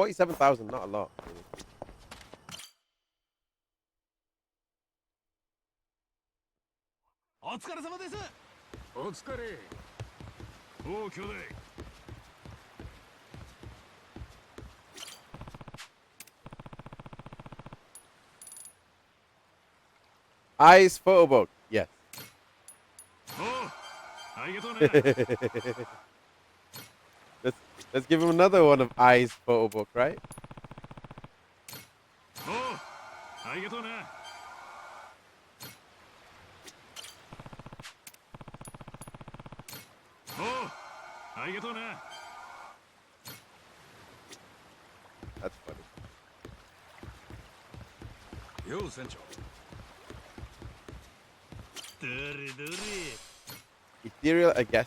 47,000, not a lot. Really. お疲れ様です。お疲れ。おう兄弟。Eyes photo book. Yes. おう、ありがとうね。let's give him another one of Eyes photo book, right? おう、ありがとうね。おう、ありがとうね。That's funny. よう船長。どれどれ。Ethereal Augustus.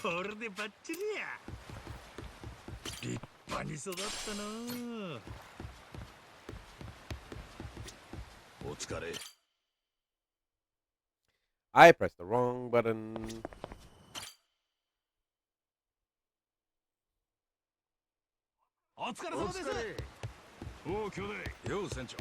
これでバッチリや。立派に育ったな。お疲れ。I pressed the wrong button. お疲れ様です。おう兄弟。よう船長。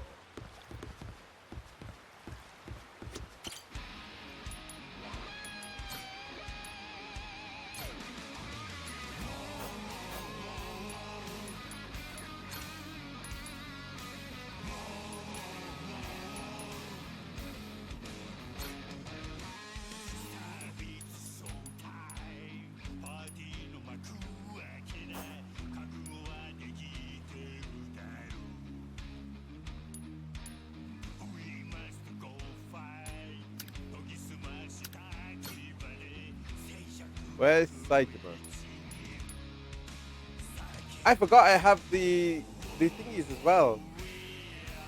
Where's Majima? I forgot I have the thingies as well.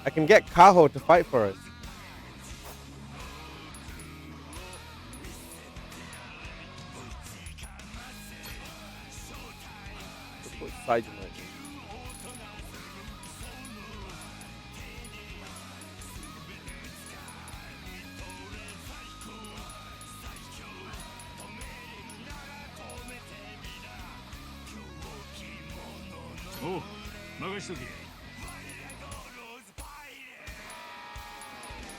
I can get Kaho to fight for us. Let's put Majima in. Oh, 任しとけ。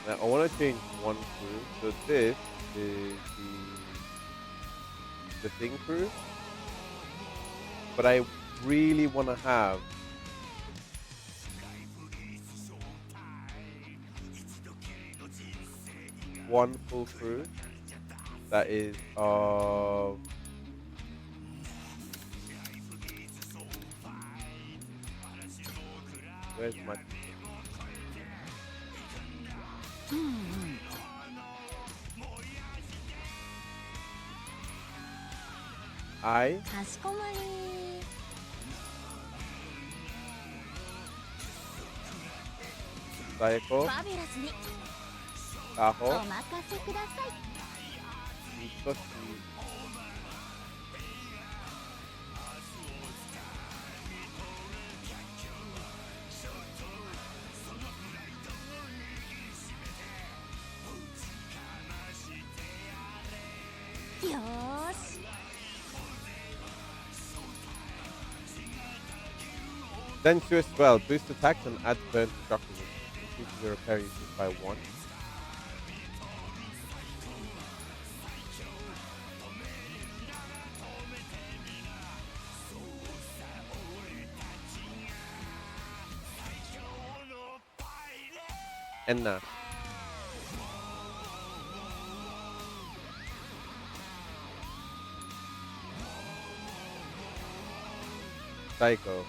Now I want to change one crew. So this is the thing crew, but I really want to have one full crew that is of where's my I かしこまり。Saeko ファビュラスに Kaho お任せください。 Mitoshiよーし。 Sensuous Spell. Boost attacks and add burn to shock resistance. Increases your repair usage by 1. Enna. Psycho.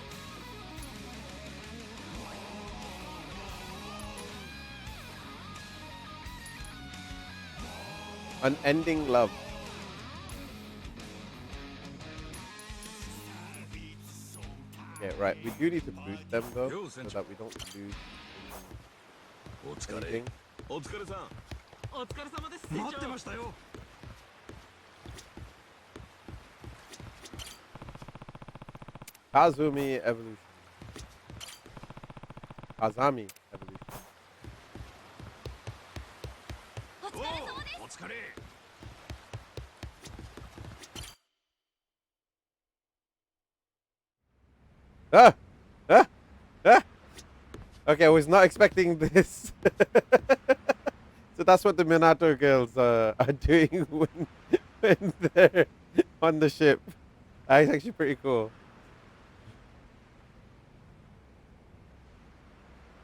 Unending Love. Okay, right. We do need to boost them though, so that we don't lose お疲れ。 anything. お疲れさん。お疲れ様です。待ってましたよ。 Kazumi Evolution. Kazami Evolution. お疲れ様です。お疲れ。 お Ah! Ah! Ah! Okay, I was not expecting this. So that's what the Minato girls are doing when they're on the ship. It's actually pretty cool.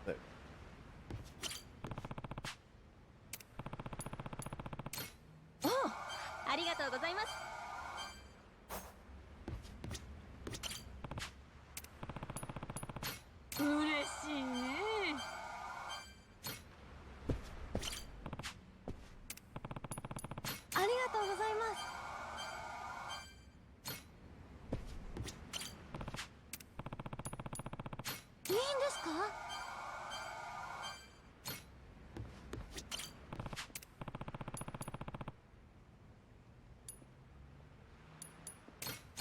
Look. おうありがとうございます。嬉しいね。ありがとうございます。いいんですか？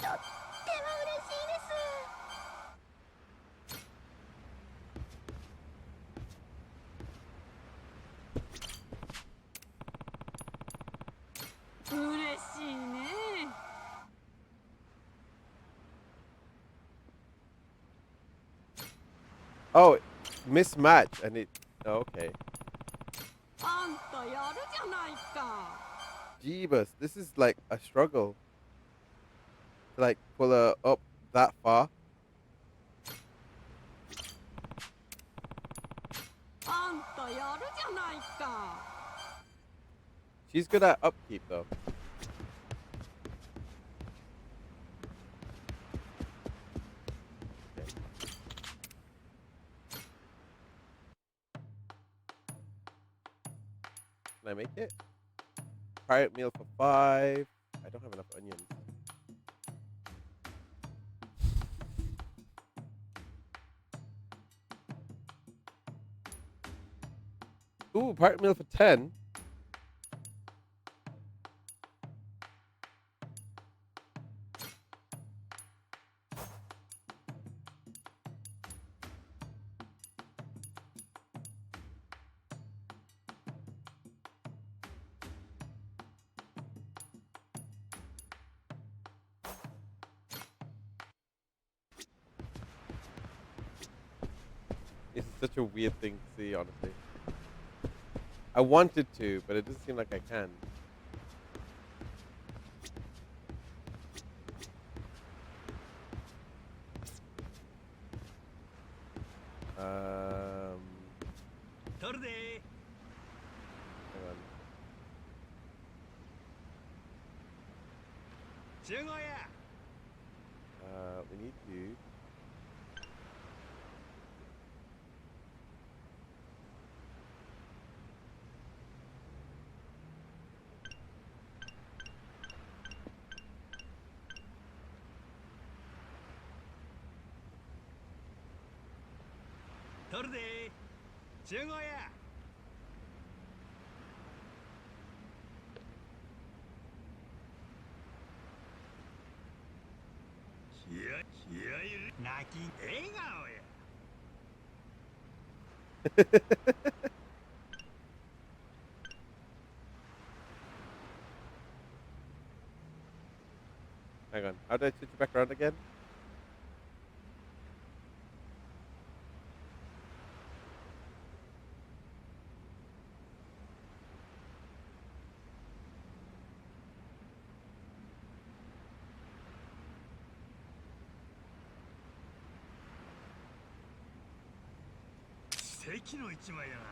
とっても嬉しいです。嬉しいね。Oh, mismatch and it. Oh, okay. あんたやるじゃないか。Jeebus, this is like a struggle to like pull her up that far. あんたやるじゃないか。She's good at upkeep though. Okay. Can I make it? Pirate meal for 5. I don't have enough onions. Ooh, pirate meal for 10. This is such a weird thing to see, honestly. I wanted to, but it doesn't seem like I can. Um, 取るで hang on. 集合や We need to. Torre 取るで集合や 気合い入れ泣き笑顔や Hang on. How do I switch it back around again? Take 奇跡の一枚やな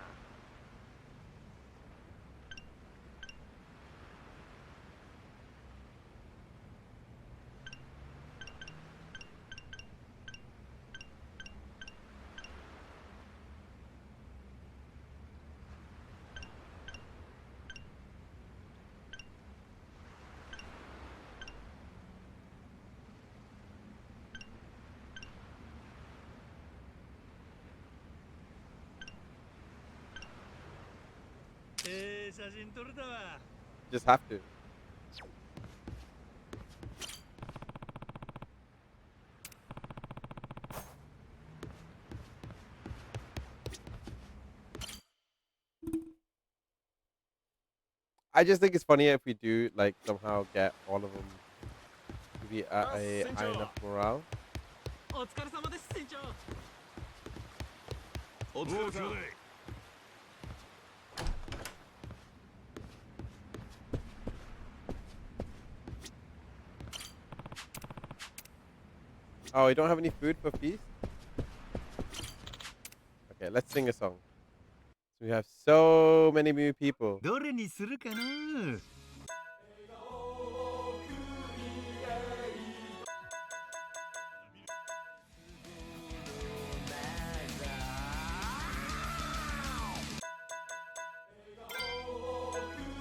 写真撮れたわ Just have to. I just think it's funnier if we do like somehow get all of them to be at a high enough morale. お疲れ様です船長。お疲れ様。 Oh, we don't have any food for feast? Okay, let's sing a song. We have so many new people. どれにするかな。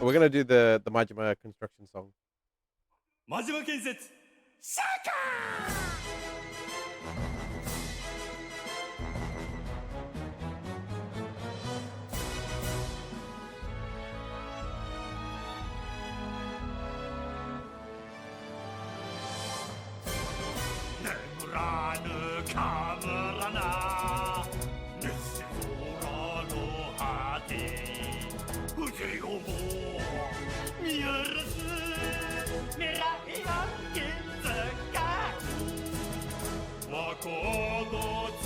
We're gonna do the Majima construction song. 真島建設シャカ 眠らぬかぶらな熱し空の果て風情を見やらす未来の気づか和光の集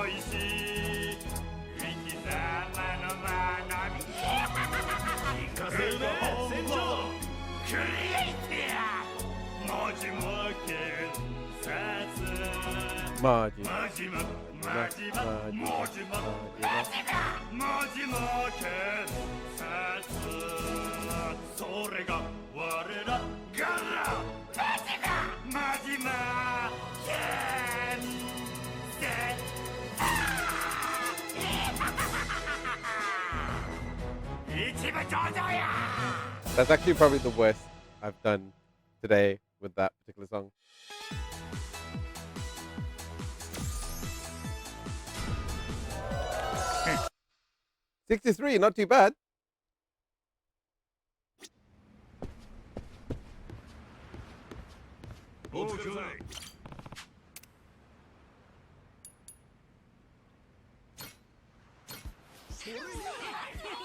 いし生き様の学び行かせる船長クリエイティア文字も建設 Majima. Majima, Majima, Majima, Majima 建設それが我らがマジマ建設一部上々や That's actually probably the worst I've done today with that particular song. $63, not too bad.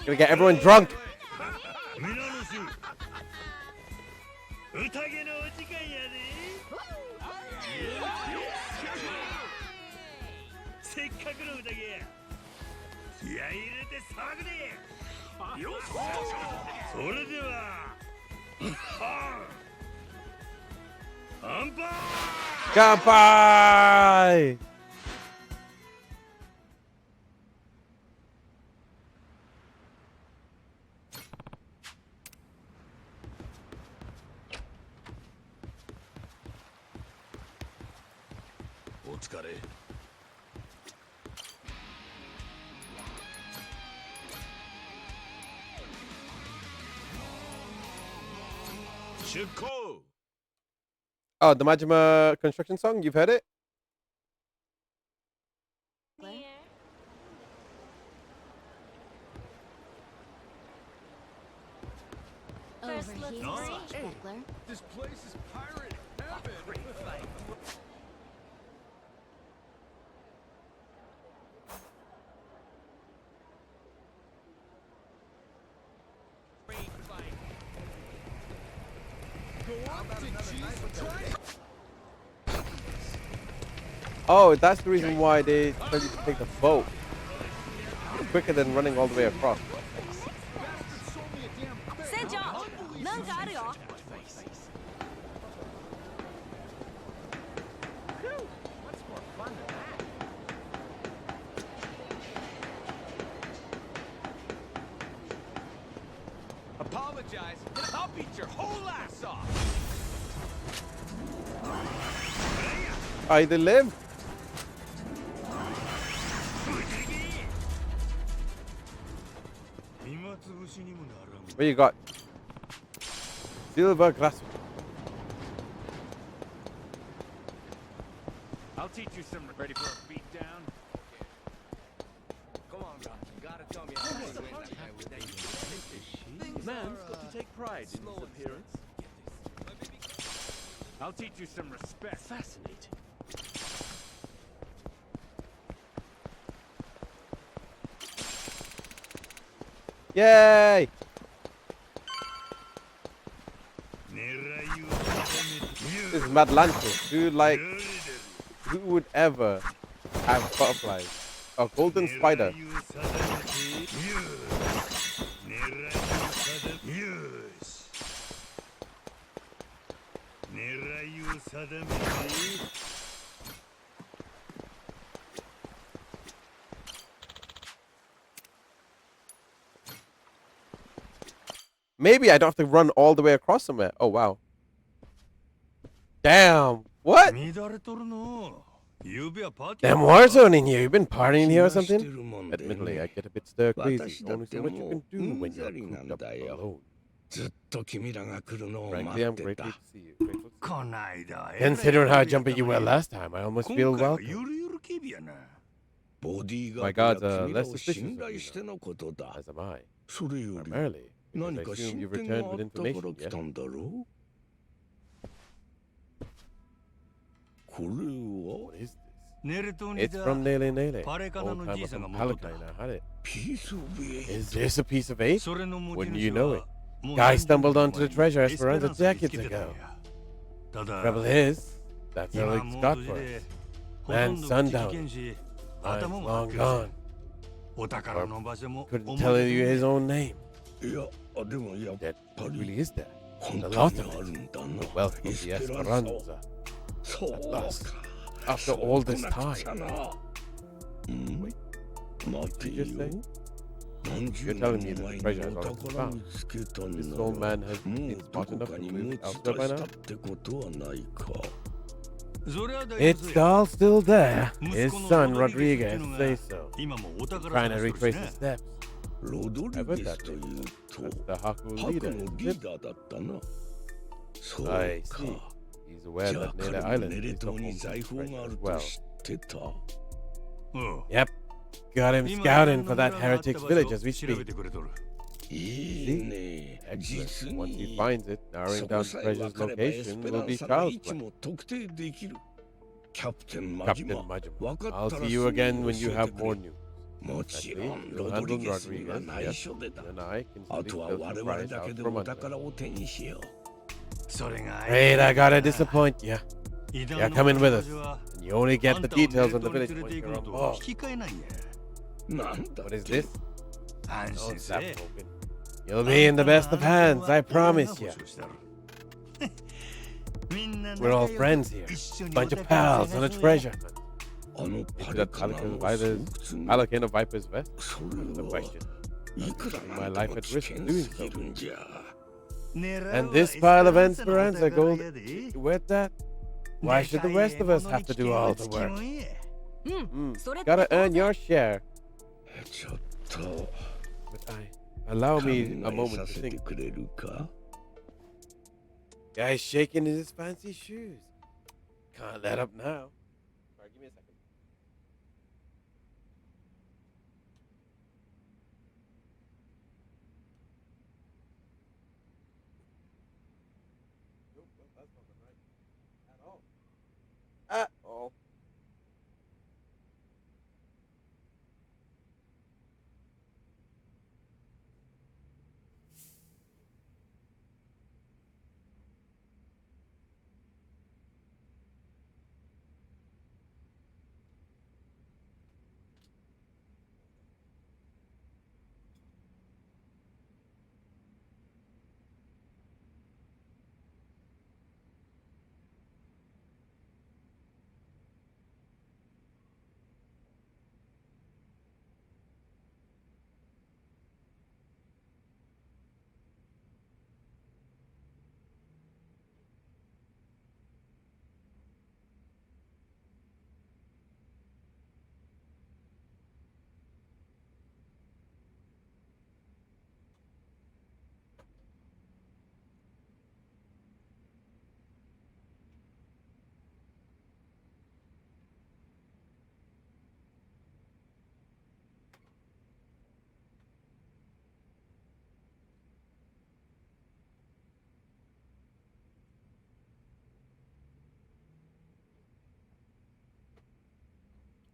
Gonna get everyone drunk. 皆の衆宴のお時間やでせっかくの宴や気合い入れて騒ぐでよっそれでは乾杯 Kanpai! お疲れ 出航 Oh, the Majima construction song, you've heard it? First look No. range, Hey. Buckler. This place is pirate heaven. Oh, that's the reason why they told you to take the boat. It's quicker than running all the way across. 船長なんかあるよ Apologize. I'll beat your whole ass off. Oh, they live? What you got? Silver glass. I'll teach you some. Ready for a beat down? Come on, bro. You gotta tell me how you win that guy with that. Man's got to take pride in his appearance. I'll teach you some respect. Fascinating. Yay! This is Madlantis. Do like Who would ever have butterflies? A golden spider. 狙いを定めてよし狙いを定めよし狙いを定めて Maybe I don't have to run all the way across somewhere. Oh, wow. Damn. What? 乱れとるのゆうべはパーティー Damn war zone in here. You been partying here or 気がして something? るもんでね。 Admittedly, I get a bit stir crazy. 私だっ Only て so much you も can う do う when ん you're ざりな cooped ん up だよ。 alone. ずっと君らが来るのを Frankly, 待 I'm って grateful た to。see you. Grateful to see こないだ you. Considering how jumpy you were last time, I almost 今 feel 回はゆ welcome. るゆる警備やなボディー My ガー guards ド are が君ら less を suspicious 信 of 頼 you して now, のことだ。 as am I. それより Primarily, 何 because か I assume 進 you've 展が returned あ with ったから information, 来 yes? たんだろう。これは What is this? ネルトニ It's だ from Nele Nele. Parekana Old no timer ji-san from が持っとった。 Palatine, I had it. ピースオブエイ Is this a piece of eight? それの持ち Wouldn't you 主 know は it? もう Guy 何十年 stumbled も onto the 前に treasure エスペラン Esperanza サに来 decades てたん ago. やただ Trouble is, that's 今 all は it's もう got 年 for で us. ほとん Man's ど口利 sundown. けんし Mine's 頭も long 発 gone. 表せんお宝の場所も Couldn't 思い tell 出 you せ his ん own name. いや、でもやっ That ぱ really り is there. 本 The 当 lot に of ある it. んだな。 The wealth of the エスペランサを Esperanza. そう At last. か。 After all this そうこなくちゃ time. な。うん待て Did you just よ say?。何十 You're telling 年 me も that 前 the に treasure お has already been 宝 found. 見つけたん This な old ら man has も been うど smart こ enough か to に move 持 it ち elsewhere 出 by した now? ってことはないか。それは大 It's 丈夫や all still there. 息 His 子の son ロドリゲスってい Rodriguez うのが say so. 今もお宝 Trying 探 to しとる retrace し the な steps. ロドリ I've heard ゲ that スという name. と That's the Haku ハク leader. の is リ it? ーダーだったな。そう I か。 see. He's aware じゃあ that 彼 Nele も Island ネレ is the 島に home to 財 the 宝が treasure あ as る well. と知ってた。うん Yep. Got him 今 scouting for 村 that があった heretic's 場 village 所 as we 調べ speak. てくれとるいいね。 Excellent. 実 Once に he finds it, narrowing そ down こ the さえ treasure's 分かればエス location ペラ will ン be サの位 child's 置 play. も特定できる。キャプテンマ Captain ジマ。 Majima. 分か I'll ったら see す you ぐに again when 教 you え have てく more れ。 news. もちろ Actually, ん you'll ロド handle リゲスには Rodriguez. 内 Yes, 緒でだ you。and I can あ still とは steal 我 some 々 prize だけ out で from お under. 宝を手にしよう。それが Great, I gotta disappoint you. 異 You're 端の coming with 場 us. 所は And you only あ get ん the たをネ details ル on the 島に village 連れ when て行 you're くの on と board. 引き換えないんやなんだ What is って this? 安 Oh, 心 it's せ that え token. You'll be in the best of hands, I promise you. We're all friends here. Bunch of pals on a treasure hunt. あの Into パ the リカナ Pelican の Viper's, 巣窟に Pelican of Viper's vest? そ That's the れは question. いくら My なんで life も at 危 risk 険 doing すぎ so. るんじゃ。 And this pile of Esperanza gold, with that, why should the rest of us have to do all the work? うんそれって Gotta earn your share. ちょっと But allow 考 me え a moment さ to せて think. くれるか。 Guy's shaking in his fancy shoes. Can't let up now. Sorry, give me a second. Nope, that's not right at all. At all.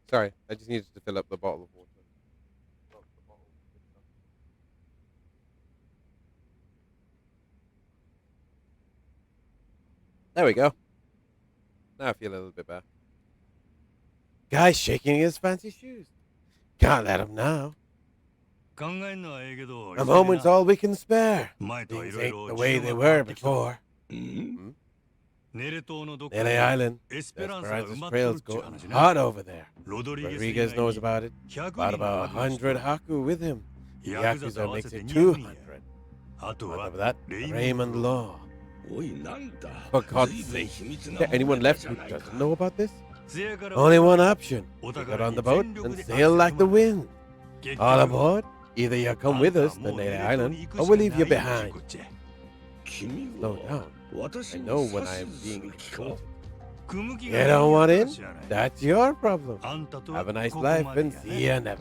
Sorry, I just needed to fill up the bottle of water. There we go. Now I feel a little bit better. Guy's shaking his fancy shoes. Can't let him now. 考えんのはええけど、 A moment's all we can spare. 前とは Things いろい ain't ろ the 事 way 情 they が変わ were ってきたわ。 before. ネレ島のどっか Lele に Island. エスペランサが Esperanza's 埋まっとる trail's っちゅう going 話ね。 hot over there. ロドリゲス Rodriguez 以外 knows に about it. 100 About 人が about ハクを 100 Haku with him. ヤクザ Yakuza と合わ makes せて it 200 200. あと On は top of that, レイモン Raymond Law. おいなんだ For God's 随分 sake. 秘密 Is な there も anyone のだ left じ who ゃないか doesn't know about this? せやから Only one option. お We 互 get い on に the boat 全力 and で sail like the wind. 結 All 局 aboard. Either you come with us to Lele Island, or we'll leave you behind. 君 Slow は down. 私 I に know when 指 I 図 am す being る気か insulted. 組む気 You が don't want ない in? 知らない That's your problem. あんたとは Have a nice ここ life まで and や see ね you never.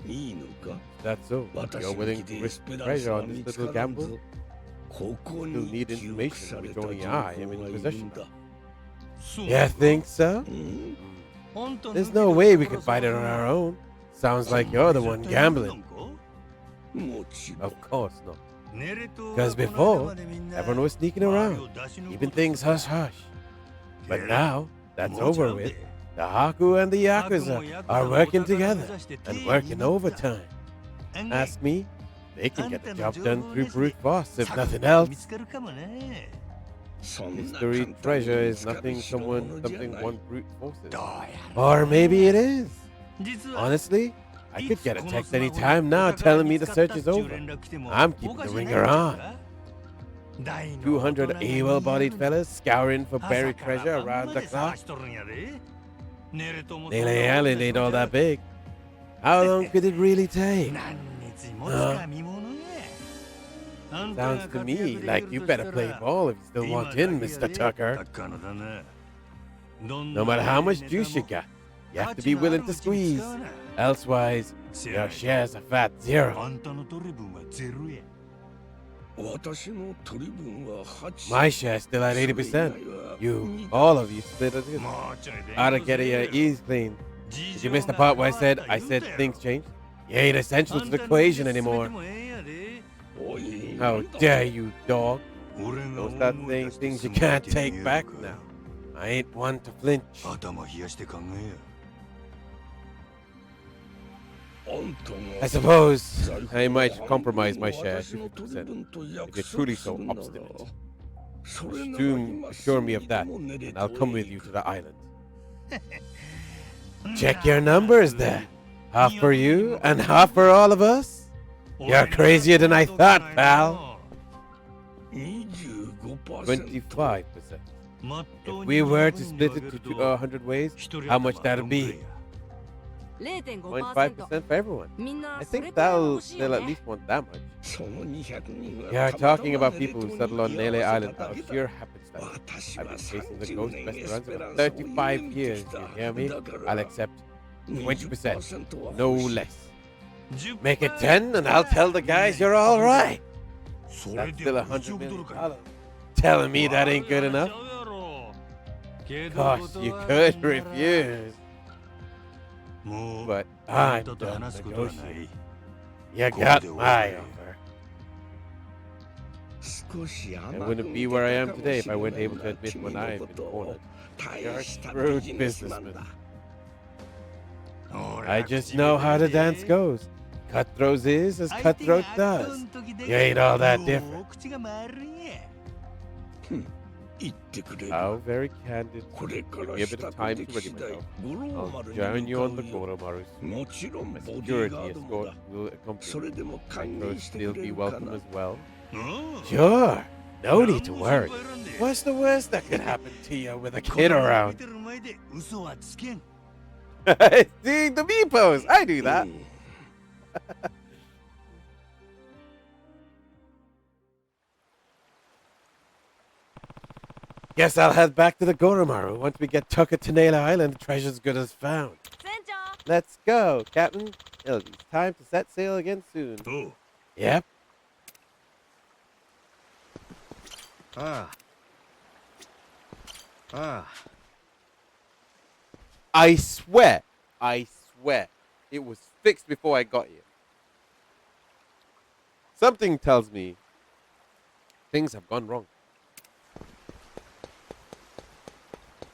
いいのか That's so. 私 You're の willing 気 to でエス risk ペランサ treasure は on 見 this つ little からん gamble? ぞここ You'll に need 記憶 information され which た only 情 I 報 am in がいる possession ん of. だ You think so? うん There's no way we could find it on our own. Sounds like you're the one gambling. もちろん Of course not. Because before, Everyone was sneaking around, keeping things hush hush. But now, that's over with. The Haku and the Yakuza are working together and working overtime. Ask me, they can get the job done through brute force if nothing else. そんな Mystery 簡単に treasure 見 is つかる nothing 代物 something じゃない one brute forces. どうや Or maybe it is. 実は Honestly, I could get a text any time now telling me the search is over. I'm keeping the ringer on. 200 AWOL-bodied fellas scouring for buried treasure around the clock. Lele Island ain't all that big. How long could it really take? Sounds to me like you better play ball if you still want in, Mr. Tucker. No matter how much juice you got, you have to be willing to squeeze. Elsewise, your shares are fat zero. あんたの取り分はゼロや。私の取り分は8 My share's still at 80%. You, all of you, split it. もうちょいで Ought to get your ears clean. Did you miss the part where I said things change? You ain't essential to the equation anymore. おい How dare you, dog? 俺が Don't start saying things you can't take back now. I ain't one to flinch. 頭冷やして考えや。I suppose I might compromise my share 50% if you're truly so obstinate. Assure me of that, and I'll come with you to the island. Check your numbers there. Half for you and half for all of us? You're crazier than I thought, pal. 25%. If we were to split it to 100 ways, how much that'd be? 0.5% for everyone. I think they'll at least want that much. その200人は You're talking about people who settle on Lele Island out of sheer happenstance. I've been chasing the ghost restaurants for 35 years, you hear me? I'll accept 20%, no less. Make it 10 and I'll tell the guys you're all right. That's still $100 million. Telling me that ain't good enough? Gosh, you could refuse. But I'm done negotiating. You got my offer. I wouldn't be where I am today if I weren't able to admit when I've been cornered. You're a shrewd businessman. I just know how the dance goes. Cutthroat is as cutthroat does. You ain't all that different. 言ってくれる How very candid. これか Give ら me a bit 支 of 度 time で to き ready 次第 myself. 五郎 I'll 丸に join 向 you か on the うよ Goromarus. もちろん My ボディー security ガードも escort だ will そ accompany れ me. でも My 歓 clothes 迎して still くれ be るか welcome な as well. うん Sure. No need to worry. What's the worst that could happen to you with a kid around? 見てる前で嘘はつけん。 See the me pose. I do that. Guess I'll head back to the Goromaru once we get Tucker to Naila Island. Treasure's good as found. 船長 Let's go, Captain. It'll be time to set sail again soon. おう Yep. ああ。ああ。 I swear, it was fixed before I got here. Something tells me things have gone wrong.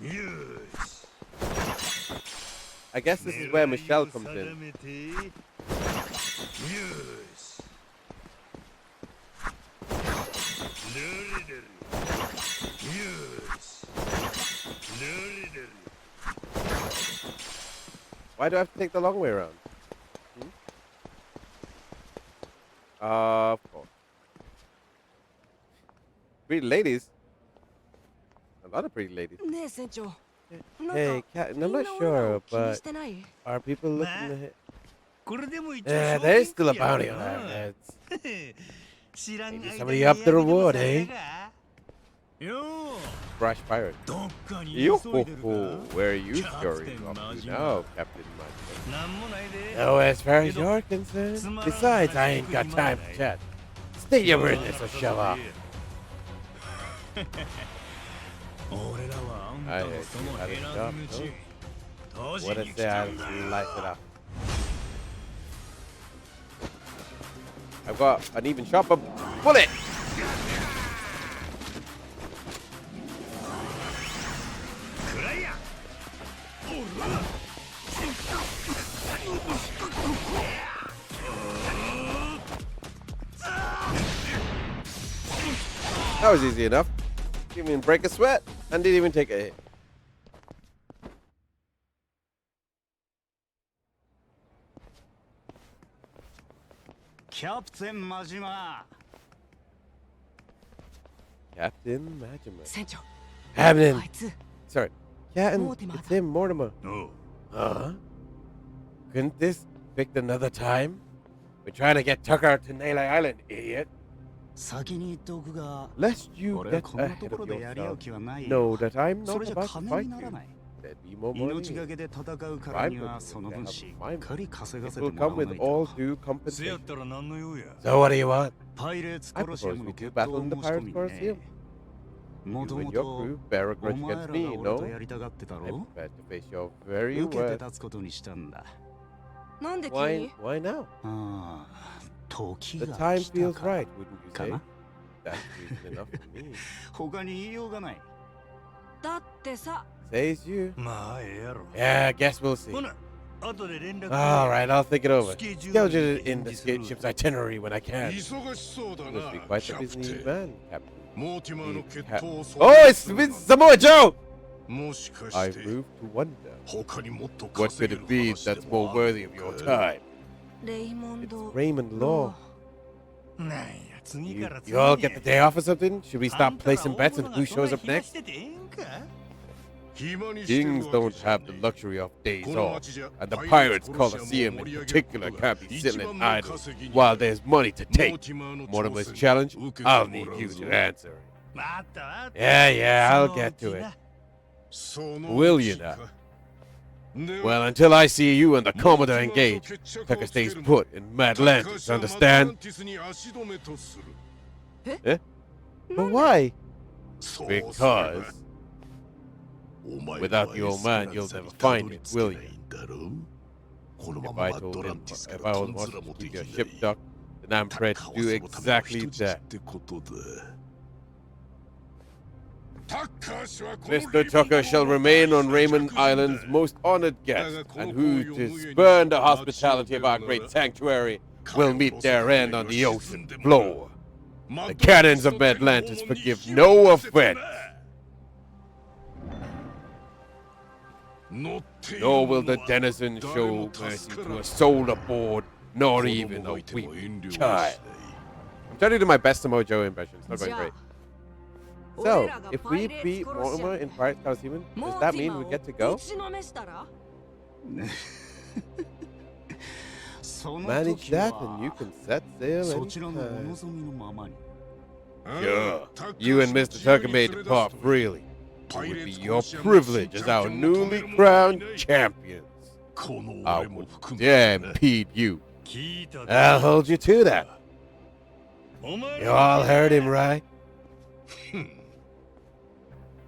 よし。I guess this is where Michelle comes in. よしルリルリよしルリルリ Why do I have to take the long way around? Of course. Pretty ladies. A lot of pretty ladies. ねえ船長 Hey, Captain, I'm not sure, but are people looking ahead? これでも一応 Yeah, 賞 there's 金 still a やな bounty on our heads. 知らん Maybe 間 somebody に up the 土産でも reward, され eh? たかよう Brash pirate. どっかに Yo 急 ho いでるか ho, where are you Captain scurrying off to Majima. now, Captain Majima? なんもないで Oh, as far as you're concerned. Besides, I ain't got time to chat. State your business or shove off. 俺らはあん I たの heard そ you の had a 選 job, び so 道閉 what じ if に来 they た had んだ to light it up? I've got an even sharper bullet! くらいや That was easy enough. Didn't even break a sweat and didn't even take a hit. キャプテンマジマ Captain Majima. 船長 Captain! あいつ Sorry. Captain, Mortimer. it's him, Mortimer. おう Huh? Couldn't this picked another time? We're trying to get Tucker to Naylor Island, idiot. 先に言っておくが Lest you 俺は get こんなと ahead ころ of でやり合う yourself. 気はない Know よ that I'm そ not れじゃ about to 金 fight になら you. ない There'd be more 命 money. がけで戦うからには I'm その分しっ I'm かり稼が It せて will もら come わな with い all と due せやっ compensation. たら何の用や So what do you want? パイレーツ I コロシア propose ム we の do 決 battle 闘 in the を申し込 Pirates みに Colosseum. ねも You と and も your と crew bear a お grudge 前ら against が me, 俺 no? とやりたがってた I'm ろ prepared to face your very 受けて worst. 立つことにしたんだなんで急 Why, に why now? ああ時 The が time 来た feels か right, wouldn't you か say? な That's reason enough for me. 他に言いようがないだってさ Says you. まあええやろ Yeah, I guess we'll see. ほな後で連絡 All right, I'll think it over. Schedule Schedule it in the に準備する ship's itinerary when I can. 忙しそうだ You な must be quite キ a ャプ busy テン man, Captain. モーティマーの決闘を Oh, it's Samoa Joe! もしか I して move to wonder. 他にもっと What 稼 could げる it be 話で that's も more あ worthy る of の your か time? レイモン It's ド Raymond Law. なんや次 You, から次 you all get the day off or something? Should we start placing bets on who shows up next? 暇にしてる Kings わけ don't じゃ have ね the え luxury of days この off, 町じゃ and the パイレー Pirates ツコロシアムを Colosseum in 盛り上げる particular ことが can't be 一 sitting 番の idle 稼ぎに while there's money to モー take. ティマーの Mortimer's 挑 challenge? 戦受けて I'll も need らう you ぞ to answer it. 待った待った Yeah, yeah, I'll その get うち to な it. その Will う you ち now? かでは Well, until I see you and the モー Commodore ティマー engage, と決着 Tucker をつけ stays るの put in タッカ Madlantis, ー氏はマトラ understand? ンティスに足止めとする But why? そうすれば Because お前 without your man, you'll never find it, will you? だろうこの If ま I ま told ドラン him ティスか if ら I と was んず wanting ら to もで keep き your ない ship docked, then I'm タッ prepared カ to ー do はそのための exactly 人質 that. ってことだタッカー氏はこの Mr. Tucker shall remain on Raymond Island's most honored guest, and who to spurn the hospitality of our great sanctuary will meet their end on the ocean floor. The cannons of Atlantis forgive no offense, nor will the denizens show mercy to a soul aboard, nor even a weeping child. I'm trying to do my best Samoa Joe impression. It's not going じゃ great. あ So, 俺らが if パイ we レーツ beat コロシアム Mortimer in Pirates Colosseum, モ does ー that ティ mean マ we ー get to を go? 打ちのめしたらその Manage 時 that は and you can set sail そちらのお anytime. 望みのままに Sure, you and Mr. Tucker may depart freely. It would be your privilege as our newly crowned champions. この I 俺も would 含め dare impede you. 聞いた I'll hold you to that. お前 You all heard him right.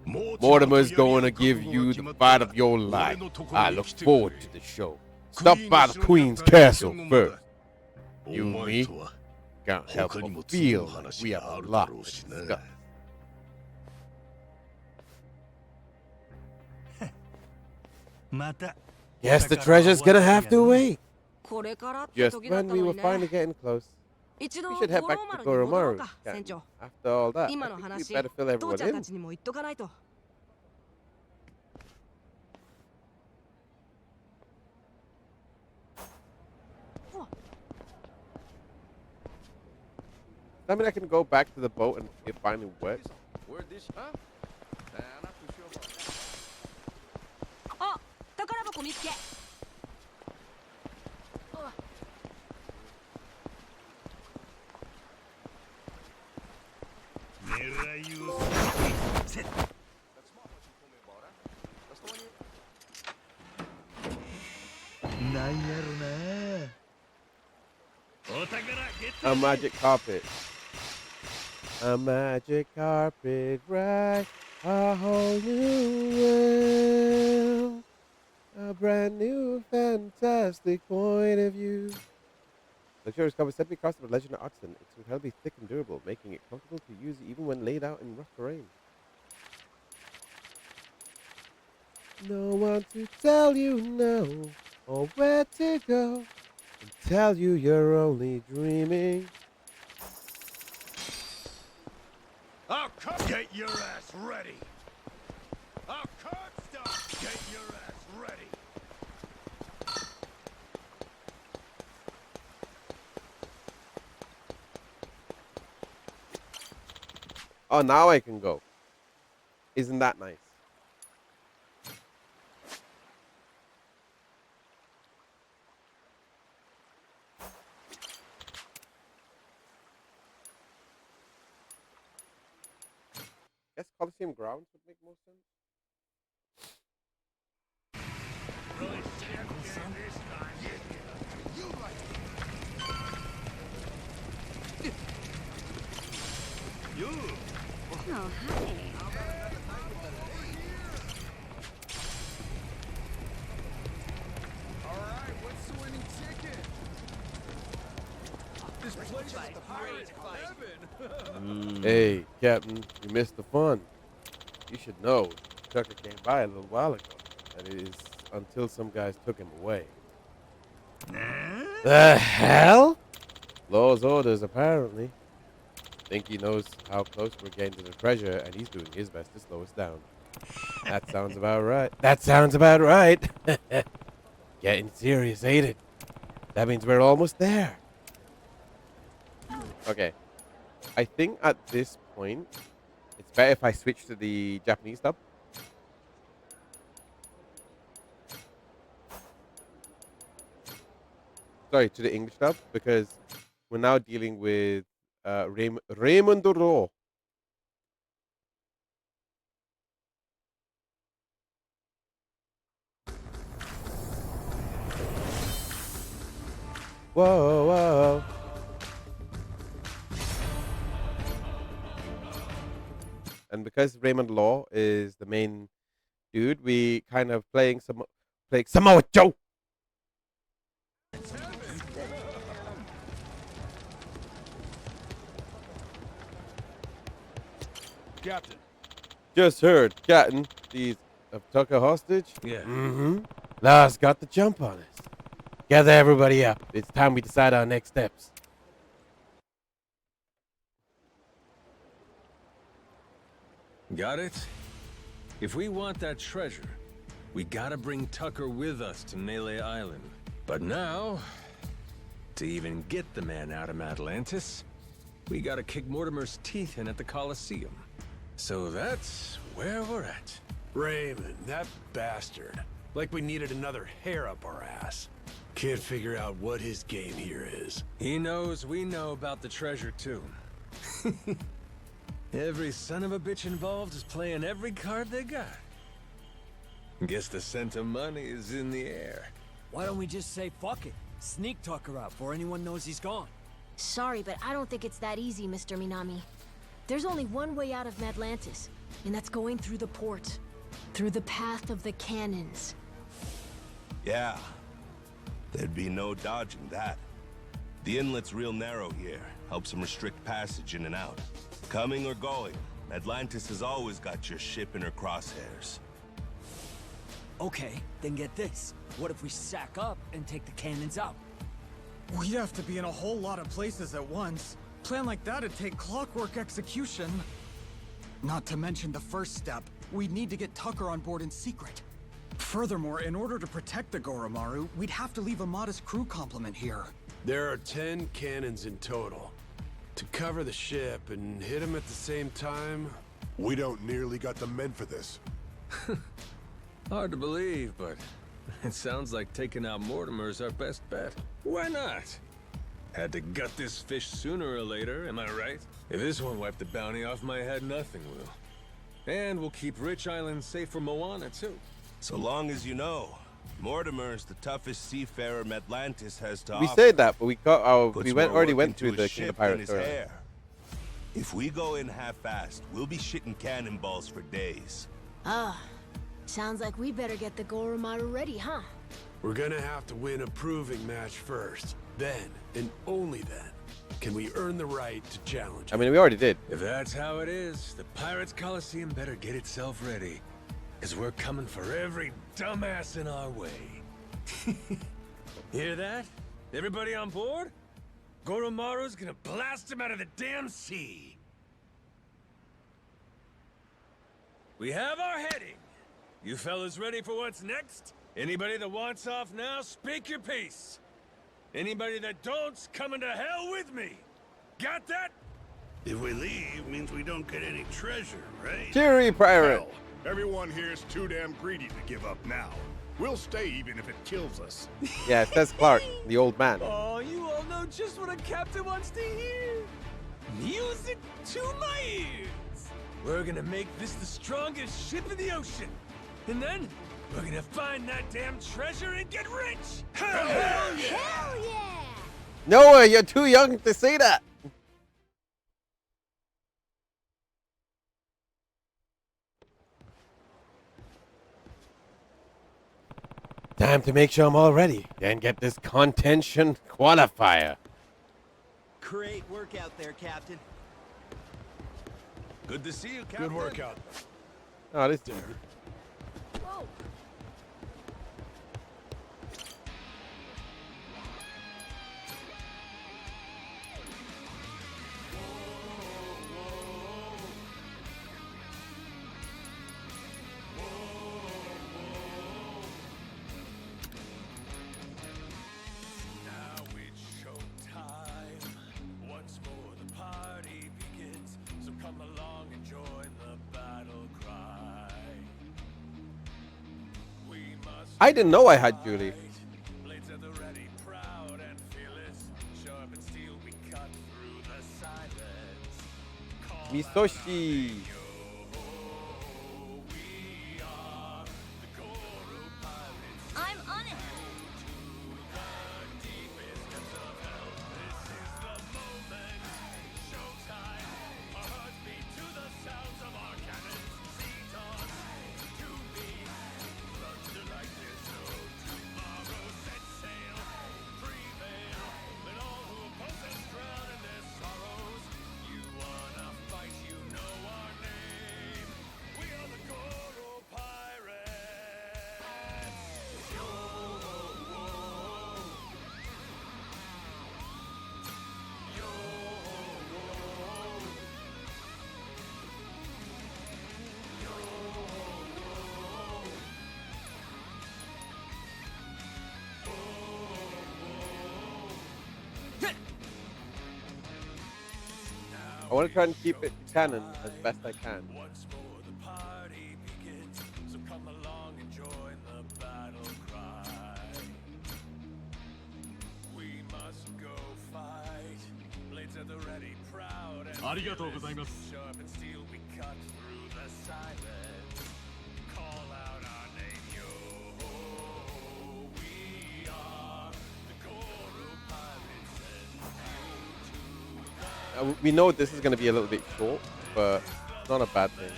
Mortimer's going to give you the fight of your life. I look forward to the show. Stop by the Queen's castle first. You and me can't help but feel like we have a lot to discuss. また Guess the treasure's gonna have to wait. これからって Just 時だっ when た we の were に finally ね getting close. 一 We 度 should head 五 back 郎 to 丸に戻ろう Goromaru. か Captain. 船長 After all that, 今 I の think we 話 better fill 父 everyone ちゃん in. たちにも言っとかないと I mean, I can go back to the boat and it finally works. Where'd this, huh? I'm not too sure about that. あ宝箱見つけ 狙いを That's smart what you told me about, huh? That's the one you... なんやろなお宝ゲット A magic carpet. A magic carpet, right? A whole new world. A brand new, fantastic point of view. Luxurious carpet set me across the legend of oxen. It's incredibly thick and durable, making it comfortable to use even when laid out in rough terrain. No one to tell you no or where to go and tell you you're only dreaming. I'll come. Get your ass ready. I'll come. Stop. Get your ass ready. Oh, now I can go. Isn't that nice? Guess Coliseum grounds would make more sense. You. Oh, hi. Alright, what's the winning ticket? This place is pirate heaven. Hey, Captain, you missed the fun. You should know, Tucker came by a little while ago. That is, until some guys took him away. The hell? Law's orders, apparently. Think he knows how close we're getting to the treasure, and he's doing his best to slow us down. That sounds about right. That sounds about right. Getting serious, ain't it? That means we're almost there. Okay. I think at this point, it's better if I switch to the Japanese dub. Sorry, to the English dub, because we're now dealing with Raymond Ro. Whoa, whoa. And because Raymond Law is the main dude, we kind of playing Samoa Joe. Captain. Just heard, Captain, these of Tucker hostage. Yeah. Mm-hmm. Law's got the jump on us. Gather everybody up. It's time we decide our next steps. Got it? If we want that treasure, we gotta bring Tucker with us to Melee Island. But now, to even get the man out of Atlantis, we gotta kick Mortimer's teeth in at the Coliseum. So that's where we're at. Raymond, that bastard. Like we needed another hair up our ass. Can't figure out what his game here is. He knows we know about the treasure too. Every son of a bitch involved is playing every card they got. Guess the scent of money is in the air. Why don't we just say fuck it? Sneak Tucker out before anyone knows he's gone. Sorry, but I don't think it's that easy, Mr. Minami. There's only one way out of Atlantis, and that's going through the port. Through the path of the cannons. Yeah. There'd be no dodging that. The inlet's real narrow here. Helps them restrict passage in and out. Coming or going, Atlantis has always got your ship in her crosshairs. Okay, then get this. What if we sack up and take the cannons out? We'd have to be in a whole lot of places at once. Plan like that'd take clockwork execution. Not to mention the first step, we'd need to get Tucker on board in secret. Furthermore, in order to protect the Goromaru, we'd have to leave a modest crew complement here. There are 10 cannons in total. To cover the ship and hit them at the same time... We don't nearly got the men for this. Hard to believe, but it sounds like taking out Mortimer's our best bet. Why not? Had to gut this fish sooner or later, am I right? If this won't wipe the bounty off my head, nothing will. And we'll keep Rich Island safe for Moana, too. So long as you know, Mortimer's the toughest seafarer Atlantis has to We offer. said that, but we got our Puts already more went work through into the his King of ship than Pirates his already. hair. If we go in half-assed, we'll be shitting cannonballs for days. Ah, sounds like we better get the Goromaru ready, huh? We're gonna have to win a proving match first. Then, and only then, can we earn the right to challenge I mean, we already did. If that's how it is, the Pirates Coliseum better get itself ready. Because we're coming for every dumbass in our way. Hear that? Everybody on board? Goromaru's gonna blast him out of the damn sea. We have our heading. You fellas ready for what's next? Anybody that wants off now, speak your piece. Anybody that don't's coming to hell with me. Got that? If we leave, means we don't get any treasure, right? Cheery pirate. Hell, everyone here's too damn greedy to give up now. We'll stay even if it kills us. Yeah, says Clark, the old man. Oh, you all know just what a captain wants to hear. Music to my ears. We're gonna make this the strongest ship in the ocean. And then, we're gonna find that damn treasure and get rich! Hell yeah! Hell yeah! Noah, you're too young to say that. Time to make sure I'm all ready and get this contention qualifier. Great work out there, Captain. Good to see you, Captain. Good work out. Oh, this dude. Whoa! Now it's showtime. Once more the party begins. So come along and join the battle cry. We must I didn't know I had Julie. fight. Blades at the ready, proud and fearless. Sharp and steel we cut through the silence. Call Misoshi. we are the Goro Pirates. I'm on it. I want to try and keep it canon as best I can. Once more the party begins, so come along and join the battle cry. We must go fight. Blades at the ready, proud and fearless. Sharp and steel we cut through the silence. Call out our name, yo. We are the Goro Pirates and We know this is going to be a little bit short, but it's not a bad thing.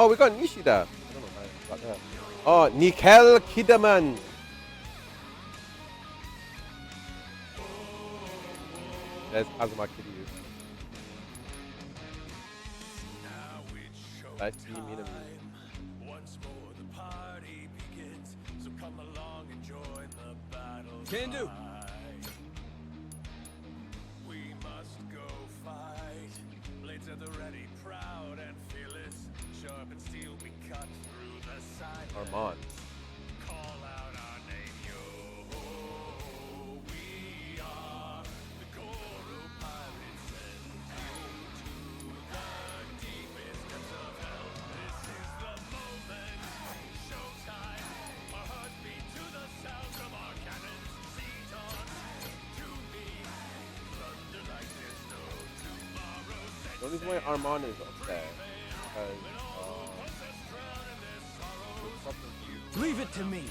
Oh, we got Nishida. I don't know why I got that. Oh, Nickel Kidman. There's Kazuma Kiryu. That's Minami. Can do. We must go fight. Blades at the ready, proud and fearless. Sharp and steel, we cut through the side. Armand. Call out our name, yo. We are the Goro Pirates, send you to the deepest depths of hell. This is the moment, showtime. Our hearts beat to the sound of our cannons. Siege on to me. Thunder like there's no tomorrow. The only reason why Armand is up there because Leave it to me.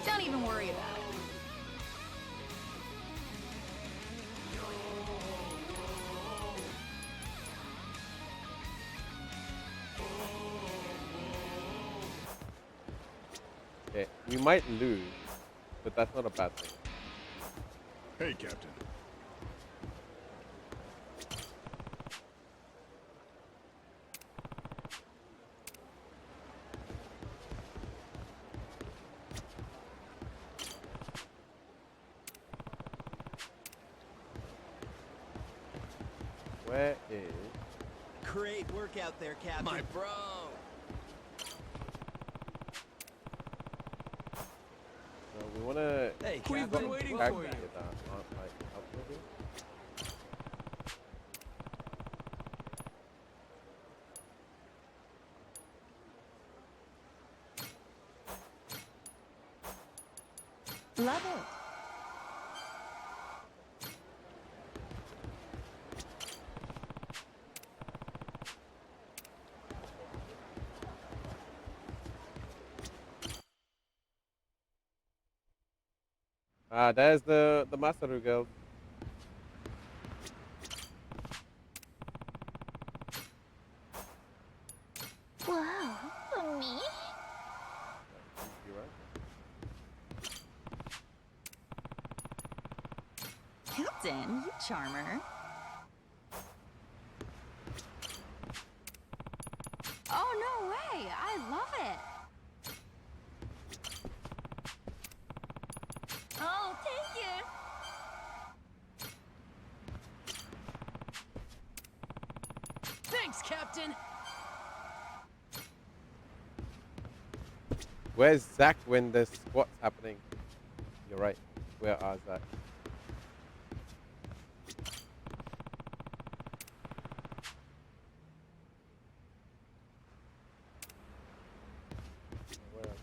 Don't even worry about it. okay, we might lose, but that's not a bad thing. Hey, Captain. Where is? Great work out there, Captain. My bro. We wanna. Hey, We've been waiting for you. Love it. There's the Masaru girl. Wow, for me? You're right. Captain, you charmer. Oh, no way. I love it. Oh, thank you. Thanks, Captain. Where's Zach when the squat's happening? You're right. Where are Zach? Where are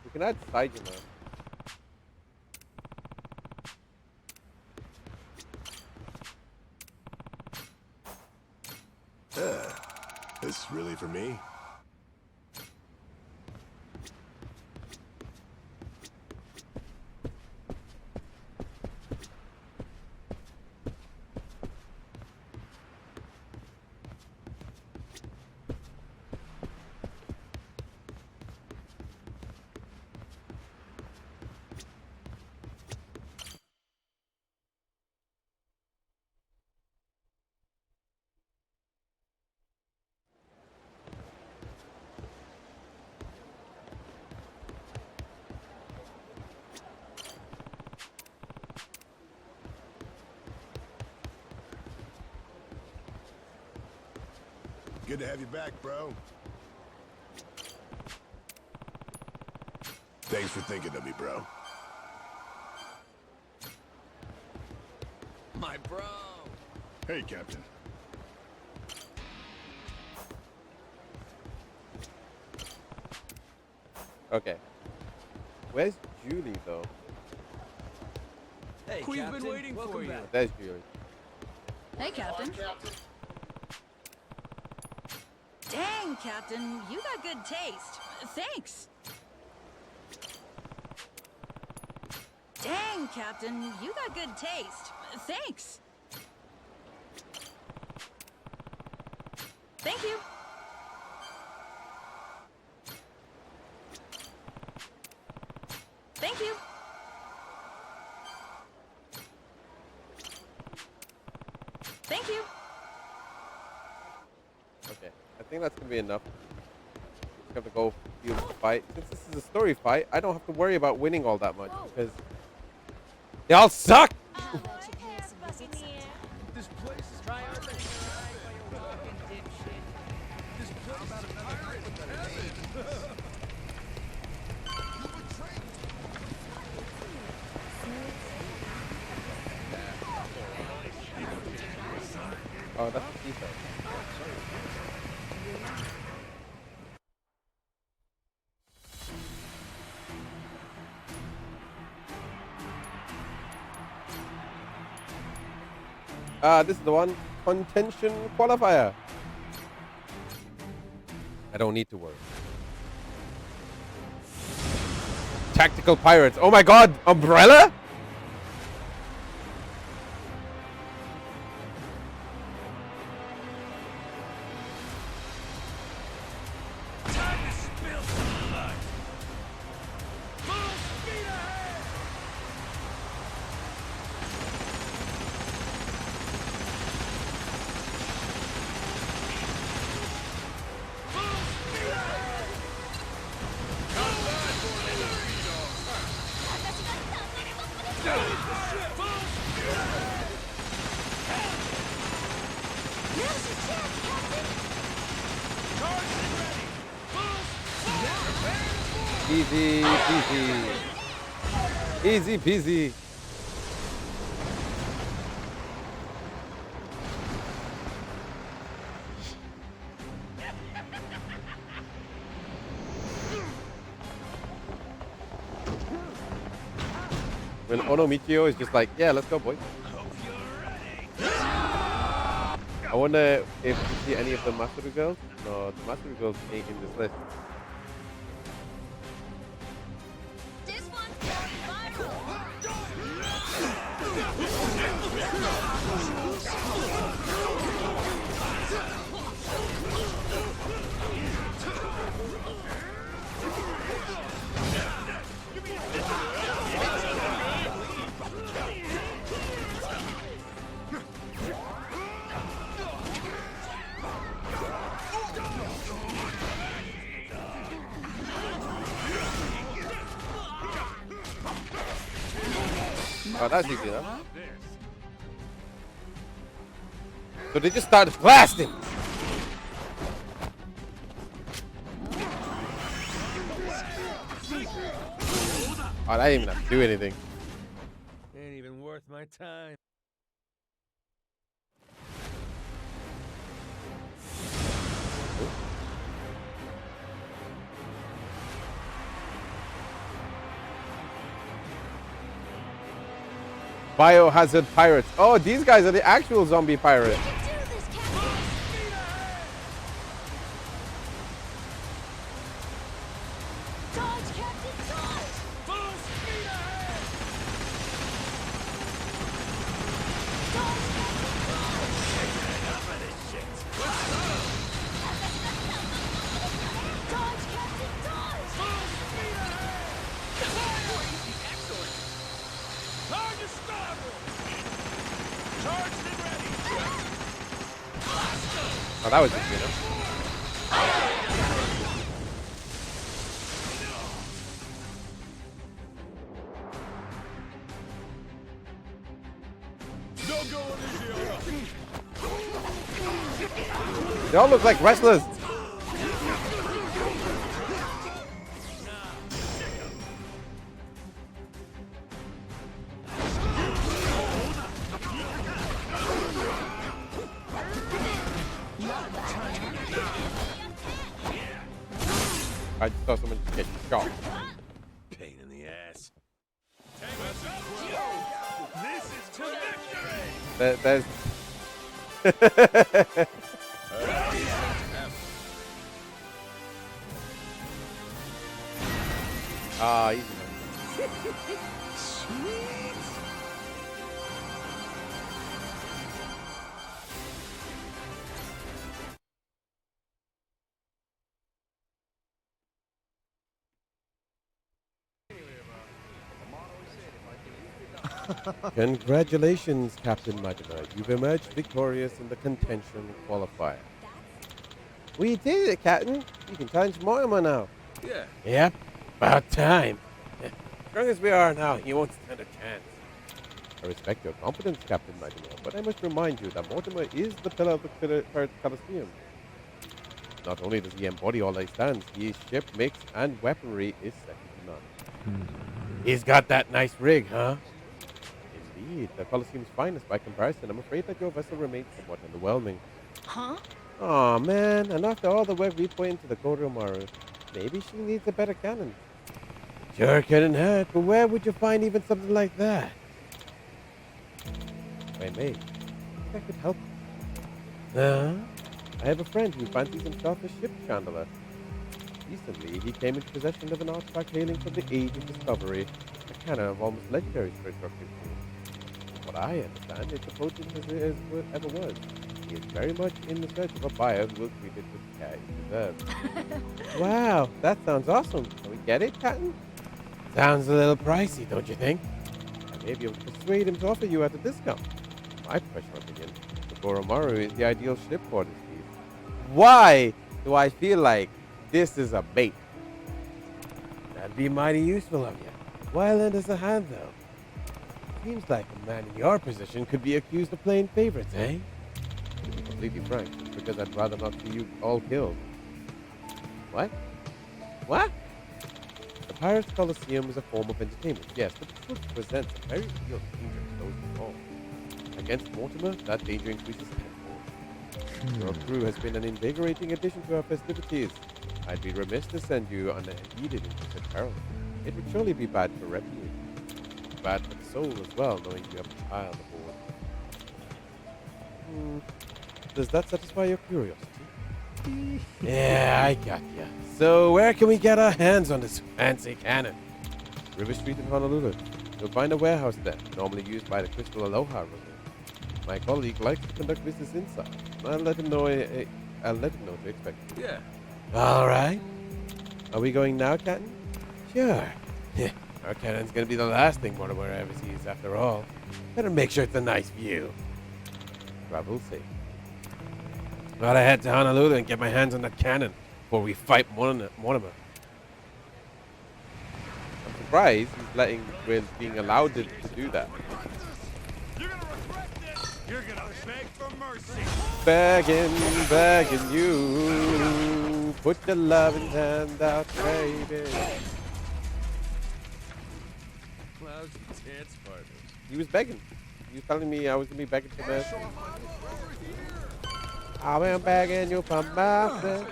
we can add Saijima. This really for me? Good to have you back, bro. Thanks for thinking of me, bro. My bro. Hey, Captain. Okay. Where's Julie though? Hey, We've Captain. been waiting Welcome for you. back. There's Julie. Hey, Captain. Dang, Captain, you got good taste. Thanks. Dang, Captain, you got good taste. Thanks. Thank you. Thank you. Thank you. Okay, I think that's gonna be enough. Just have to go feel the fight. Since this is a story fight, I don't have to worry about winning all that much because y'all suck. This place is try opening your eyes while you're walking, dipshit. This place is pirate heaven. Oh, that's the defense. This is the one. Contention qualifier. I don't need to worry. Tactical pirates. Oh my god, Umbrella? Easy peasy. Easy peasy. When Onomichio is just like, yeah, let's go, boy. I wonder if you see any of the Masaru girls. No, the Masaru girls ain't in this list. This one's going Oh, that's easy enough. So they just started blasting. Oh, I didn't even have to do anything. Ain't even worth my time. Biohazard pirates. Oh, these guys are the actual zombie pirates. Oh, that was easy enough. They all look like wrestlers. I just saw someone just get shot. Pain in the ass. This is to victory! There's Ah, easy man. Sweet. Congratulations, Captain Majima. You've emerged victorious in the contention qualifier. We did it, Captain. You can challenge Moima now. Yeah. Yep. About time. As strong as we are now, you won't stand a chance. I respect your confidence, Captain Majima, but I must remind you that Mortimer is the pillar of the Pirates Coliseum. Not only does he embody all that he stands, his ship, mix, and weaponry is second to none. He's got that nice rig, huh? Indeed, the Coliseum's finest by comparison. I'm afraid that your vessel remains somewhat underwhelming. Huh? Aw, man, and after all the work we put into the Koromaru, maybe she needs a better cannon. Sure couldn't hurt, but where would you find even something like that? If I may, if I could help you. I have a friend who fancies himself a ship chandler. Recently, he came into possession of an artifact hailing from the Age of Discovery, a cannon of almost legendary destructive From what I understand, it's as potent as it ever was. He is very much in the search of a buyer who will treat it with the care it deserves. Wow, that sounds awesome. Can we get it, Captain? Sounds a little pricey, don't you think? I may be able to persuade him to offer you at a discount. In my professional opinion, the Koromaru is the ideal ship for this piece. Why do I feel like this is a bait? That'd be mighty useful of you. Why lend us a hand, though? Seems like a man in your position could be accused of playing favorites, eh? To be completely frank, it's because I'd rather not see you all killed. What? What? The Pirates Coliseum is a form of entertainment, yes, but it still presents a very real danger to those involved. Against Mortimer, that danger increases tenfold. Your crew has been an invigorating addition to our festivities. I'd be remiss to send you unheeded into such peril. It would surely be bad for revenue. Bad for the soul as well, knowing you have a child aboard. Does that satisfy your curiosity? Yeah, I got ya. So where can we get our hands on this fancy cannon? River Street in Honolulu. You'll find a warehouse there, normally used by the Crystal Aloha River. My colleague likes to conduct business inside. I'll let him know. I'll let him know to expect you. Yeah. All right. Are we going now, Captain? Sure. Our cannon's gonna be the last thing Mortimer ever sees, after all. Better make sure it's a nice view. Travel safe. Gotta head to Honolulu and get my hands on that cannon before we fight Mortimer. I'm surprised we're being allowed to do that. You're gonna regret this. You're gonna beg for mercy. Begging you. Put your loving hand out, baby. Cloud's dance partners. He was begging. He was telling me I was gonna be begging for this. I've been begging you for mercy.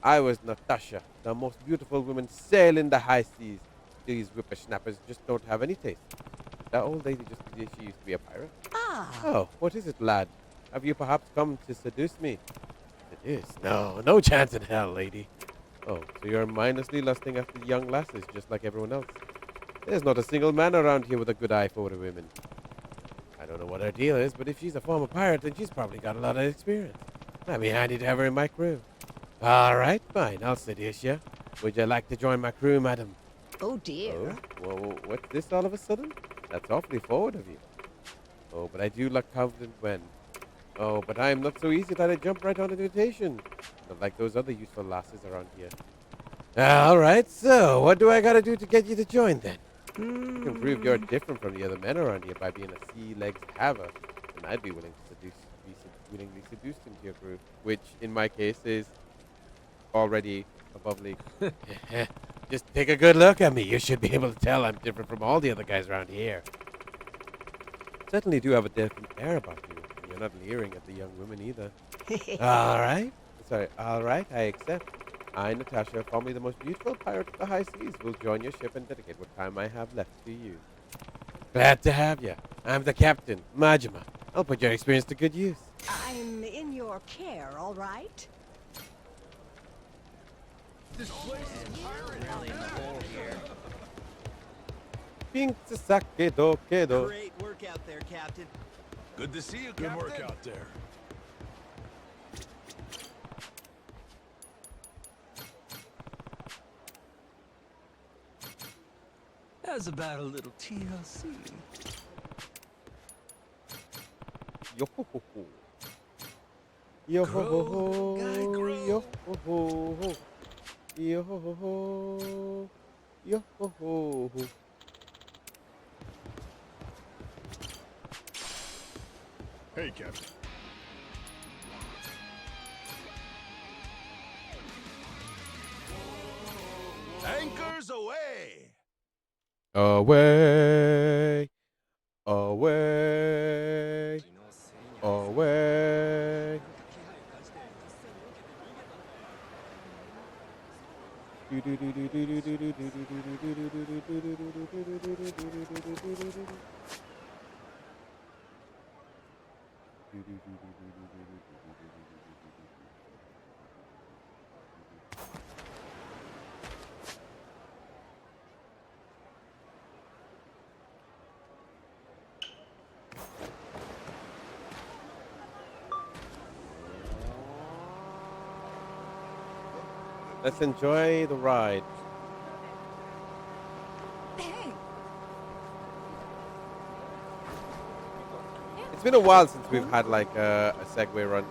I was Natasha, the most beautiful woman sailing the high seas. These whippersnappers just don't have any taste. That old lady just she used to be a pirate. Oh, what is it, lad? Have you perhaps come to seduce me? Seduce? No chance in hell, lady. Oh, so you're mindlessly lusting after young lasses just like everyone else. There's not a single man around here with a good eye for women. I don't know what her deal is, but if she's a former pirate, then she's probably got a lot of experience. I'd be handy to have her in my crew. All right, fine, I'll seduce you. Would you like to join my crew, madam? Oh dear. Oh, well, what's this all of a sudden? That's awfully forward of you. Oh, but I do look confident when. Oh, but I am not so easy that I jump right on an invitation. Not like those other useful lasses around here. All right, so what do I gotta do to get you to join then? You can prove you're different from the other men around here by being a sea-legs haver, and I'd be willing to willingly seduce into your crew, which in my case is already above league. Just take a good look at me. You should be able to tell I'm different from all the other guys around here. Certainly do have a different air about you. And you're not leering at the young women either. All right. All right, I accept. I, Natasha, formerly the most beautiful pirate of the high seas, will join your ship and dedicate what time I have left to you. Glad to have you. I'm the captain, Majima. I'll put your experience to good use. I'm in your care, all right? This place is Really in the hole here. Pink Sakedo Kedo. Great work out there, Captain. Good to see you, Good Captain. work out there. How's about a little TLC? Yo ho ho ho. Yo ho ho ho. guy, grow. Yo ho ho ho. Yo ho ho ho. Yo ho ho ho. Hey, Captain. Anchors away. Away. Away. Away. Let's enjoy the ride. Hey, It's been a while since we've had like a Segway run.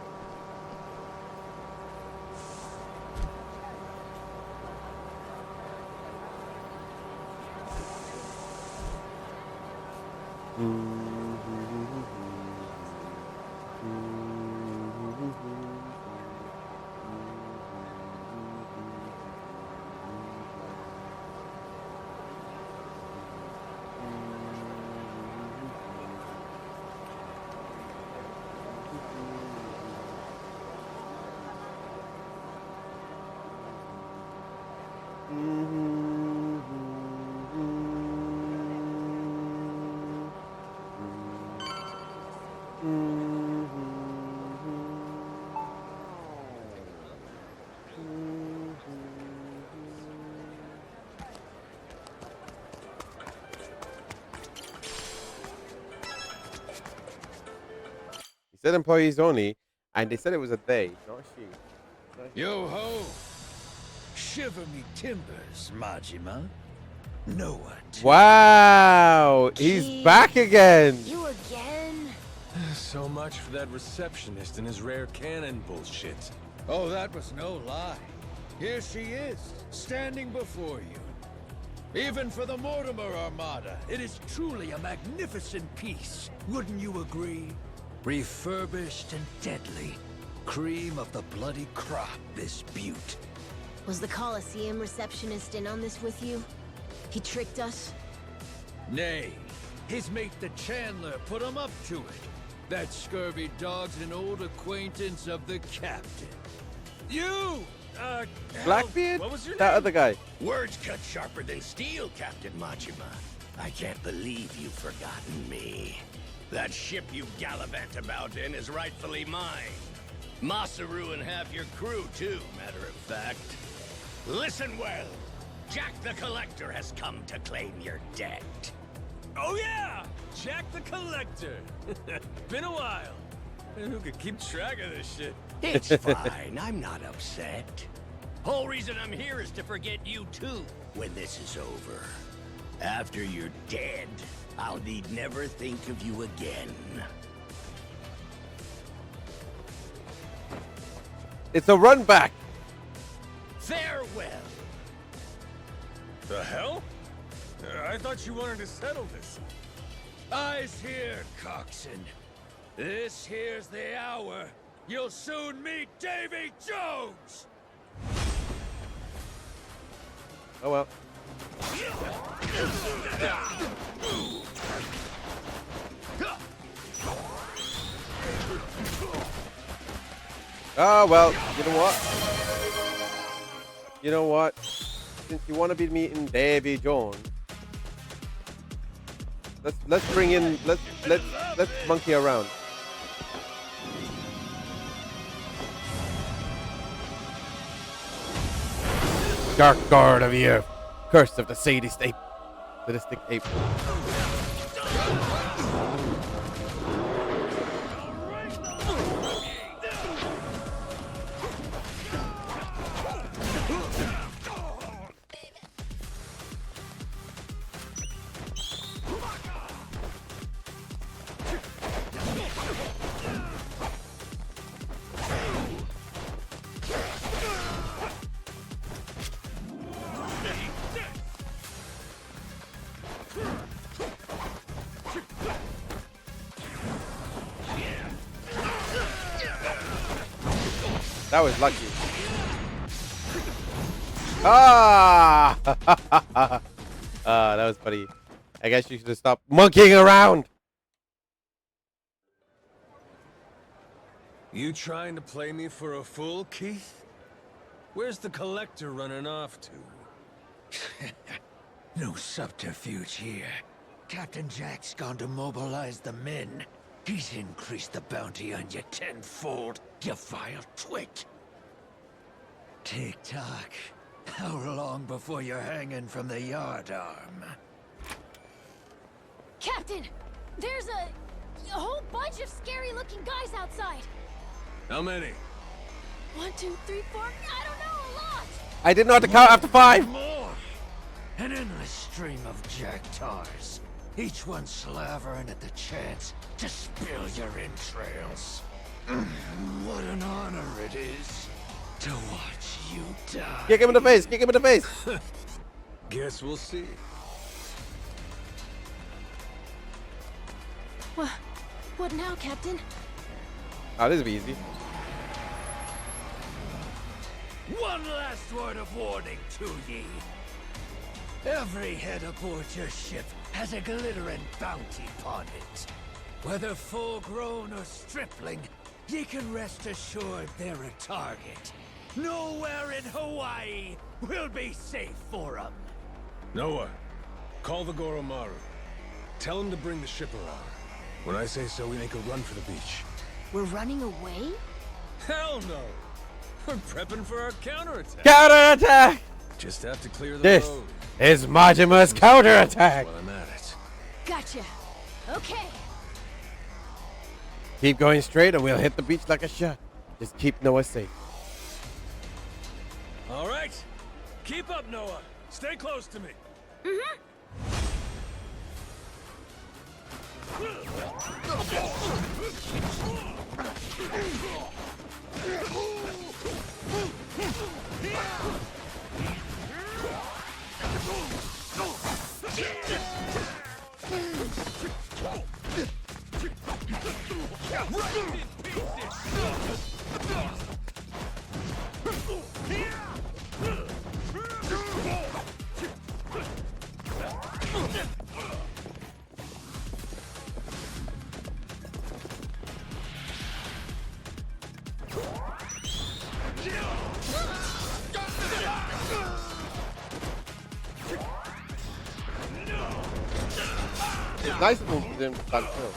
He said employees only, and they said it was a they, not a she. Yo ho! Shiver me timbers, Majima. No one. Wow, he's back again. You again? So much for that receptionist and his rare cannon bullshit. Oh, that was no lie. Here she is, standing before you. Even for the Mortimer Armada, it is truly a magnificent piece. Wouldn't you agree? Refurbished and deadly. Cream of the bloody crop, this beaut. Was the Coliseum receptionist in on this with you? He tricked us? Nay, his mate the Chandler put him up to it. That scurvy dog's an old acquaintance of the captain. You! Blackbeard? What was your That name? other guy. Words cut sharper than steel, Captain Majima. I can't believe you've forgotten me. That ship you gallivant about in is rightfully mine. Masaru and half your crew, too, matter of fact. Listen well. Jack the Collector has come to claim your debt. Oh yeah! Jack the Collector! Been a while. Who could keep track of this shit? It's fine. I'm not upset. Whole reason I'm here is to forget you too when this is over. After you're dead, I'll need never think of you again. It's a run back. Farewell. The hell? I thought you wanted to settle this. Eyes here, coxswain. This here's the hour. You'll soon meet Davy Jones! Oh well. Oh well, you know what? You know what? Since you want to be meeting Davy Jones, let's bring in let's monkey around. dark god of the earth, curse of the sadistic ape. That was lucky. Ah! That was funny. I guess you should have stopped monkeying around. You trying to play me for a fool, Keith? Where's the collector running off to? No subterfuge here. Captain Jack's gone to mobilize the men. He's increased the bounty on you tenfold, you vile twit. Tick-tock. How long before you're hanging from the yardarm? Captain, there's a whole bunch of scary-looking guys outside. How many? 1, 2, 3, 4. I don't know, a lot. I didn't know how to count after 5. More! An endless stream of jacktars. Each one slavering at the chance to spill your entrails. What an honor it is to watch you die. Kick him in the face. Kick him in the face. Guess we'll see. What now, Captain? Oh, this will be easy. One last word of warning to ye. Every head aboard your ship has a glittering bounty upon it. Whether full-grown or stripling, ye can rest assured they're a target. Nowhere in Hawaii will be safe for 'em. Noah, call the Goromaru. Tell him to bring the ship around. When I say so, we make a run for the beach. We're running away? Hell no! We're prepping for our counterattack. Counterattack! Just have to clear the This road. is Majima's counterattack. While I'm at it. Gotcha. Okay. Keep going straight and we'll hit the beach like a shot. Just keep Noah safe. All right. Keep up, Noah. Stay close to me. Mm-hmm. It's nice of them to stand still.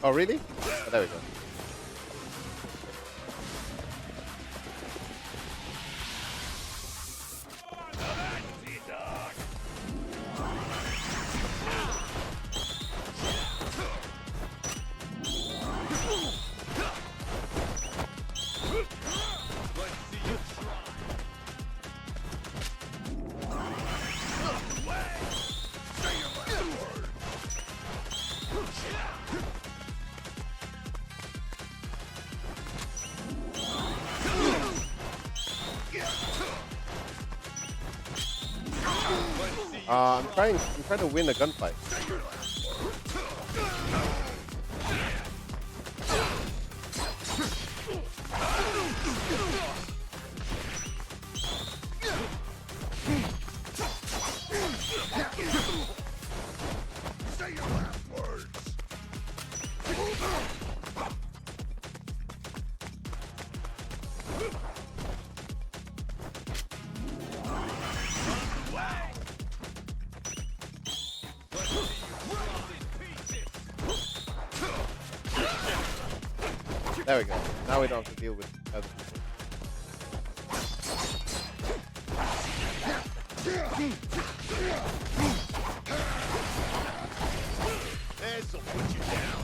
Oh, really? Oh, there we go. I'm trying to win a gunfight. Say your last words. There we go. Now we don't have to deal with other people. This'll put you down.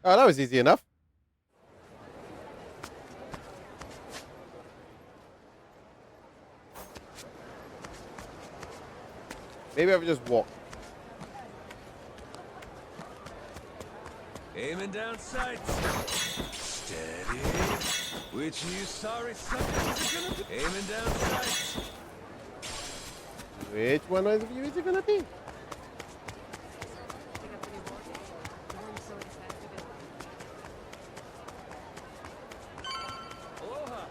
Oh, that was easy enough. Maybe I would just walk. Aiming down sights. Steady. Which you sorry suckers is it gonna be? Aiming down sights. Which one of you is it gonna be? Aloha.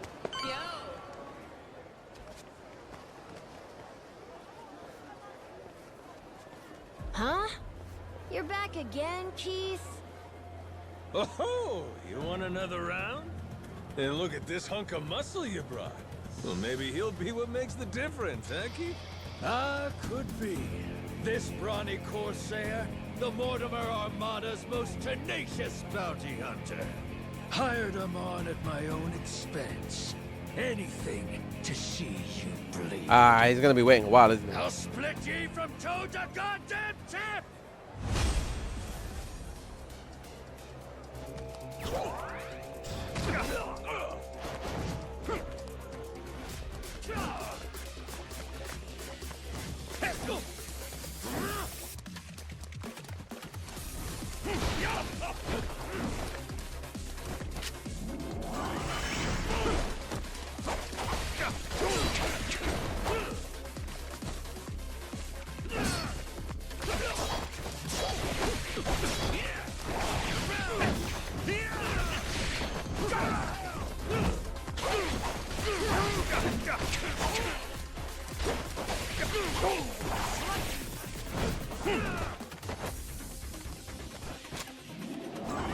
Huh? You're back again, Keith? Oh, you want another round? And look at this hunk of muscle you brought. Well, maybe he'll be what makes the difference, huh, Keith? Could be. This brawny Corsair, the Mortimer Armada's most tenacious bounty hunter. Hired him on at my own expense. Anything to see you bleed. Ah, he's gonna be waiting a while, isn't he? I'll split ye from toe to goddamn tip!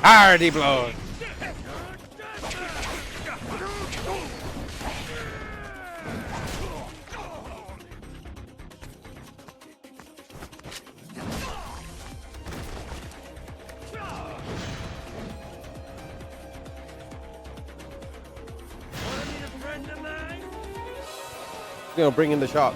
Hardy blows. You know, bring in the shot.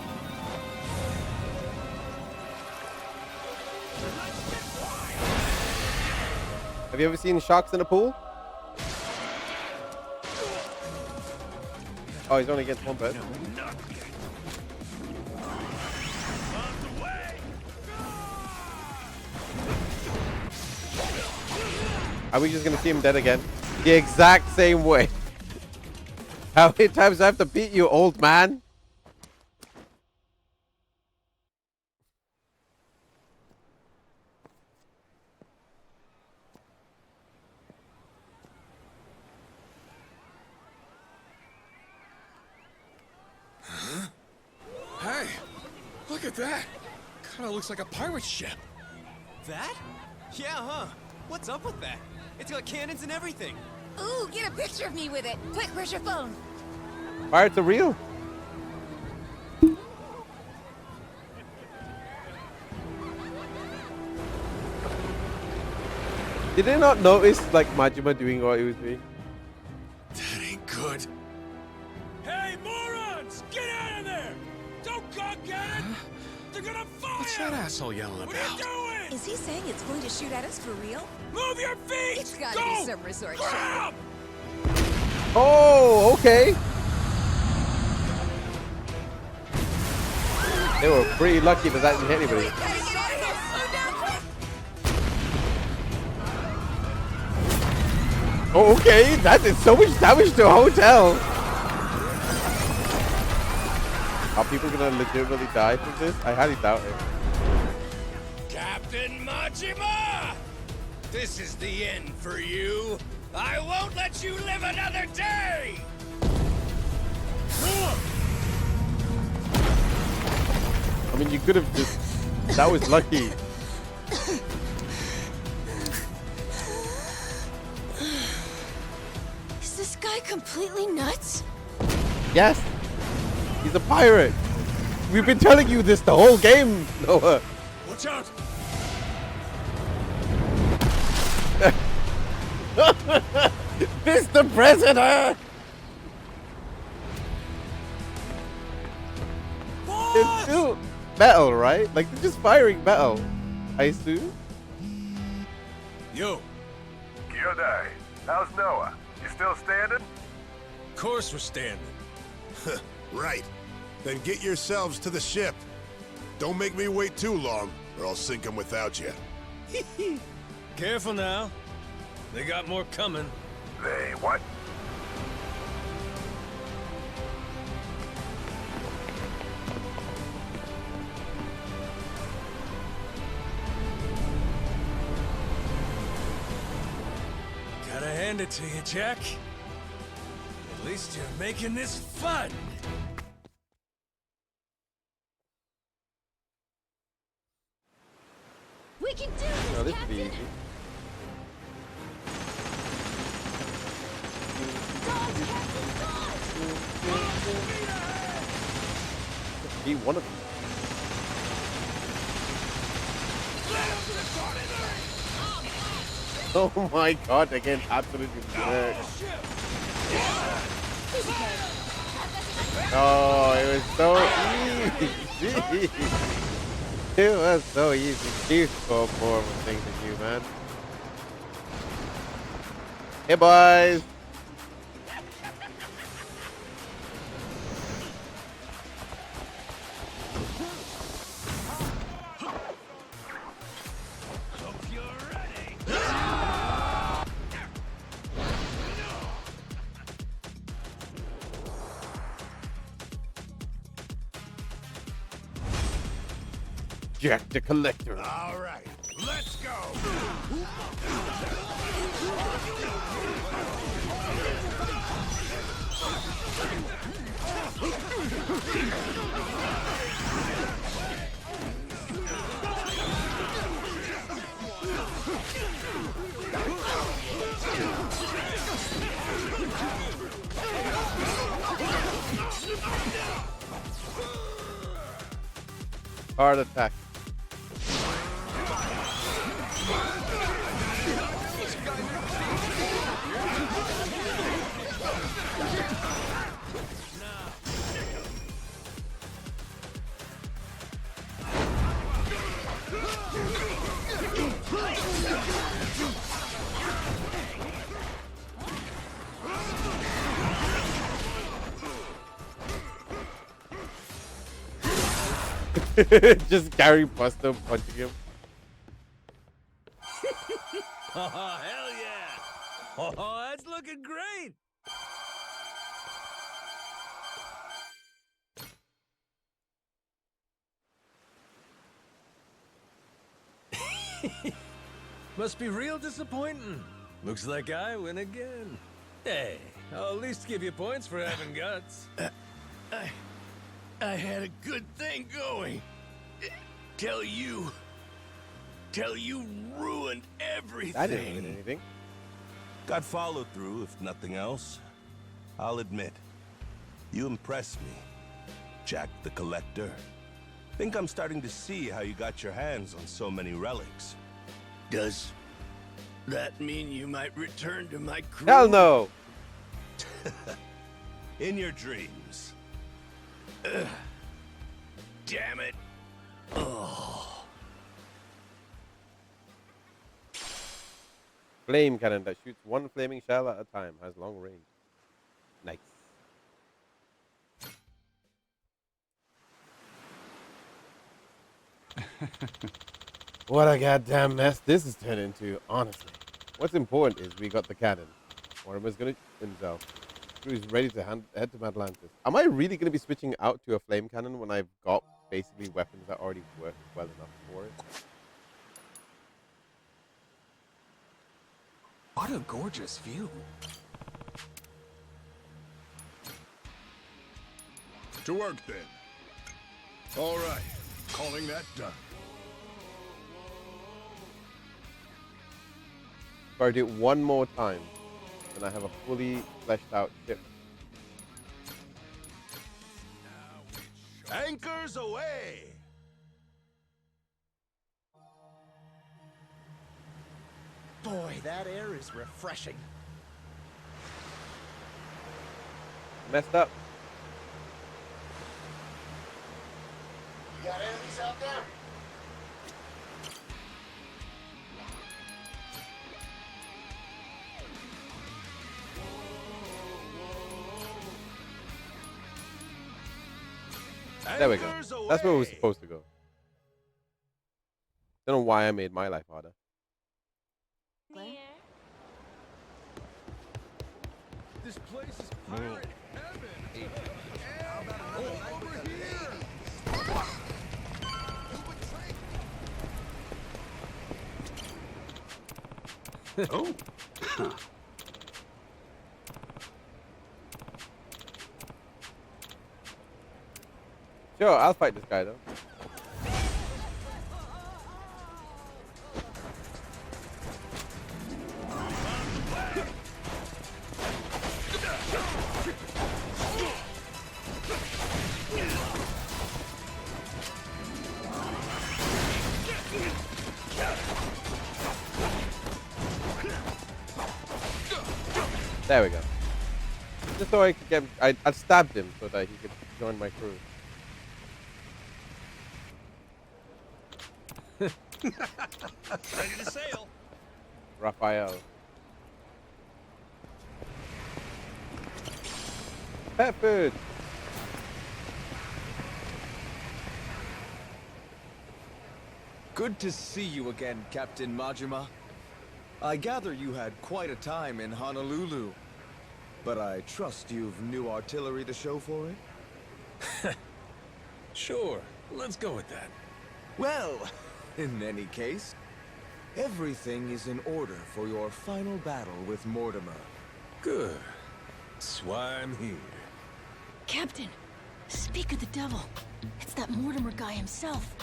Have you ever seen sharks in a pool? Oh, he's only against one person. Are we just gonna see him dead again? The exact same way. How many times do I have to beat you, old man? Hey, look at that. Kind of looks like a pirate ship. That? Yeah, huh? What's up with that? It's got cannons and everything. Ooh, get a picture of me with it. Quick, where's your phone? Pirates are real. Did they not notice like Majima doing what he was doing? That ain't good. Hey, morons! Get out of there! Don't go get it! They're gonna fire! What's that asshole yelling What are you about? doing? Is he saying it's going to shoot at us for real? Move your feet! It's gotta Go! be some resort Grab! Oh, okay. They were pretty lucky that that didn't hit anybody. Gotta get out of here! Slow down, quick! Oh, okay, that did so much damage to a hotel. Are people gonna legitimately die from this? I highly doubt it. Captain Majima! This is the end for you. I won't let you live another day! I mean, you could have just... That was lucky. Is this guy completely nuts? Yes! He's a pirate! We've been telling you this the whole game, Noah! Watch out! Mr. President! It's still metal, right? Like, they're just firing metal, I assume? Yo! Kyodai, how's Noah? You still standing? Of course we're standing. Right. Then get yourselves to the ship. Don't make me wait too long, or I'll sink them without you. Careful now. They got more coming. They what? Gotta hand it to you, Jack. At least you're making this fun. We can do this, Oh, this would be Captain! easy. Dodge, Captain, dodge! Be one of them. Oh my god, they're getting absolutely murdered. Oh, it was so easy. It was so easy. Chiefs score more of a thing than you, man. Hey, boys. Jack the Collector. All right, let's go. Hard attack. Just Gary Buster punching him. Oh, hell yeah! Oh, that's looking great! Must be real disappointing. Looks like I win again. Hey, I'll at least give you points for having guts. I had a good thing going. Till you ruined everything. I didn't win anything. Got follow through, if nothing else. I'll admit, you impress me, Jack the Collector. Think I'm starting to see how you got your hands on so many relics. Does that mean you might return to my crew? Hell no! In your dreams. Damn it. Oh. Flame cannon that shoots one flaming shell at a time. Has long range. Nice. What a goddamn mess this has turned into, honestly. What's important is we got the cannon. Mortimer's gonna shoot himself. crew is ready to head to Atlantis. Am I really going to be switching out to a flame cannon when I've got basically weapons that already work well enough for it? What a gorgeous view. To work then. All right, calling that done. If I do it one more time, then I have a fully fleshed out ship. Anchors away! Boy, that air is refreshing. Messed up. You got enemies out there? There we go. That's where we're supposed to go. Don't know why I made my life harder. This place is pirate heaven. Oh, over here. Oh. Sure, I'll fight this guy though. There we go. Just so I could get, I stabbed him so that he could join my crew. Ready to sail. Raphael. Pet food. Good to see you again, Captain Majima. I gather you had quite a time in Honolulu, but I trust you've new artillery to show for it? Sure, let's go with that. Well, in any case, everything is in order for your final battle with Mortimer. Good. That's why I'm here. Captain, speak of the devil. It's that Mortimer guy himself.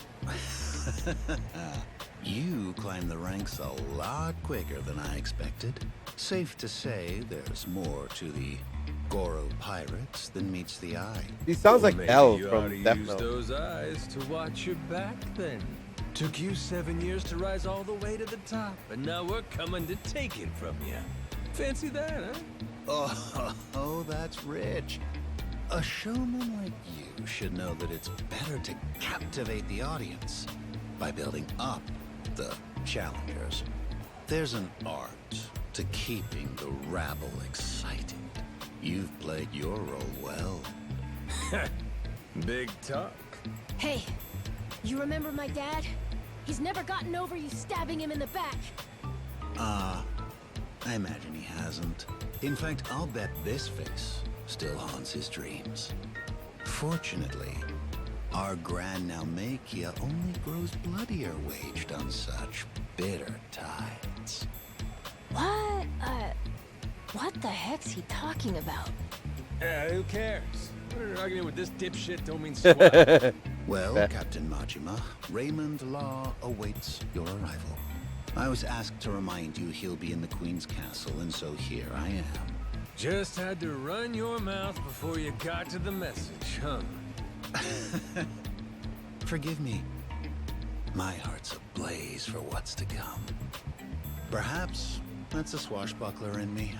You climbed the ranks a lot quicker than I expected. Safe to say there's more to the Goro pirates than meets the eye. He sounds like Maybe L you ought from to Death use Note. those eyes to watch your back then. Took you 7 years to rise all the way to the top, and now we're coming to take it from you. Fancy that, huh? Oh, that's rich. A showman like you should know that it's better to captivate the audience by building up the challengers. There's an art to keeping the rabble excited. You've played your role well. Big talk. Hey, you remember my dad? He's never gotten over you stabbing him in the back. I imagine he hasn't. In fact, I'll bet this face still haunts his dreams. Fortunately, our Grand Naumachia only grows bloodier waged on such bitter tides. What the heck's he talking about? Who cares? We're arguing with this dipshit don't mean squat. Well, Captain Majima, Raymond Law awaits your arrival. I was asked to remind you he'll be in the Queen's Castle, and so here I am. Just had to run your mouth before you got to the message, huh? Forgive me. My heart's ablaze for what's to come. Perhaps that's a swashbuckler in me.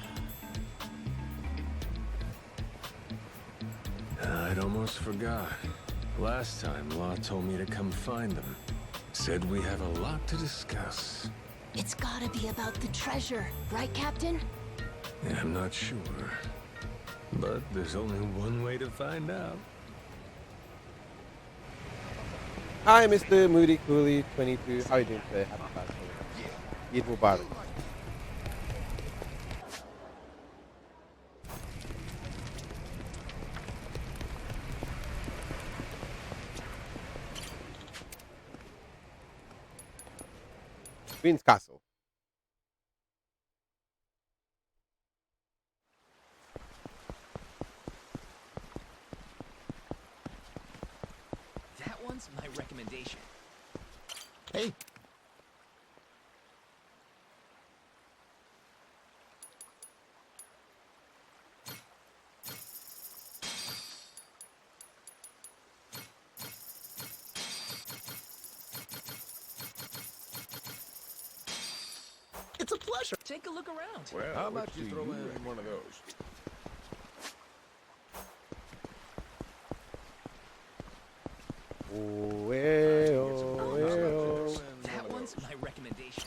I'd almost forgot. Last time, Law told me to come find them. Said we have a lot to discuss. It's gotta be about the treasure, right, Captain? Yeah, I'm not sure. But there's only one way to find out. Hi, Mr. Moody Cooley 22. How are you doing today? Happy Fast Eid Mubarak. Queen's Castle. That one's my recommendation. Hey. It's a pleasure. Take a look around. Well, how about you throw in one of those? That one's my recommendation.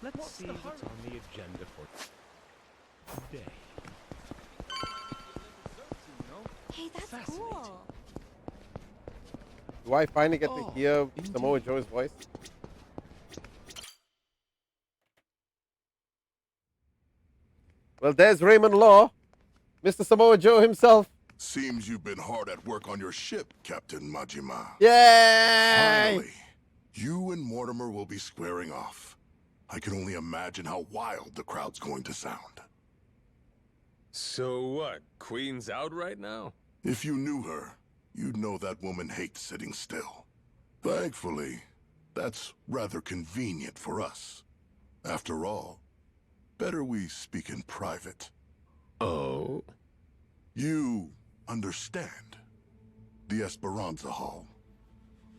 Let's see what's on the agenda for today. Hey, that's cool. Do I finally get to hear Samoa Joe's voice? Well, there's Raymond Law, Mr. Samoa Joe himself. Seems you've been hard at work on your ship, Captain Majima. Yay! Finally, you and Mortimer will be squaring off. I can only imagine how wild the crowd's going to sound. So what? Queen's out right now? If you knew her, you'd know that woman hates sitting still. Thankfully, that's rather convenient for us. After all, better we speak in private. Oh? You understand. The Esperanza Hall.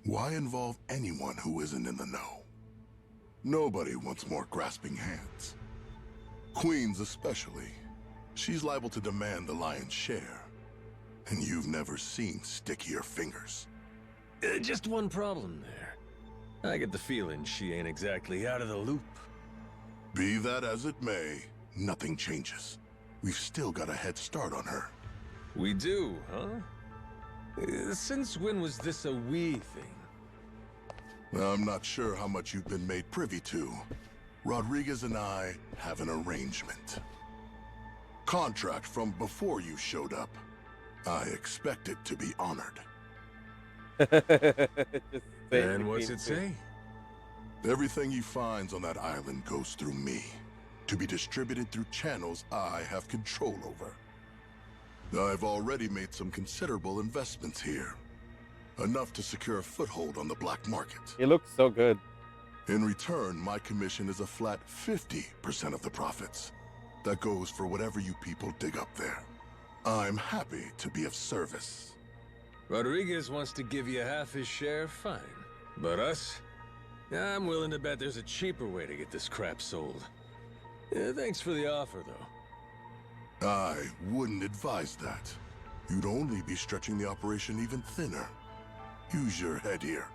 Why involve anyone who isn't in the know? Nobody wants more grasping hands. Queens especially. She's liable to demand the lion's share. And you've never seen stickier fingers. Just one problem there. I get the feeling she ain't exactly out of the loop. Be that as it may, nothing changes. We've still got a head start on her. We do, huh? Since when was this a we thing? I'm not sure how much you've been made privy to. Rodriguez and I have an arrangement. Contract from before you showed up. I expect it to be honored. And what's it say? Everything he finds on that island goes through me, to be distributed through channels I have control over. I've already made some considerable investments here. Enough to secure a foothold on the black market. It looks so good. In return, my commission is a flat 50% of the profits. That goes for whatever you people dig up there. I'm happy to be of service. Rodriguez wants to give you half his share, fine. But us? I'm willing to bet there's a cheaper way to get this crap sold. Thanks for the offer, though. I wouldn't advise that. You'd only be stretching the operation even thinner. Use your head here.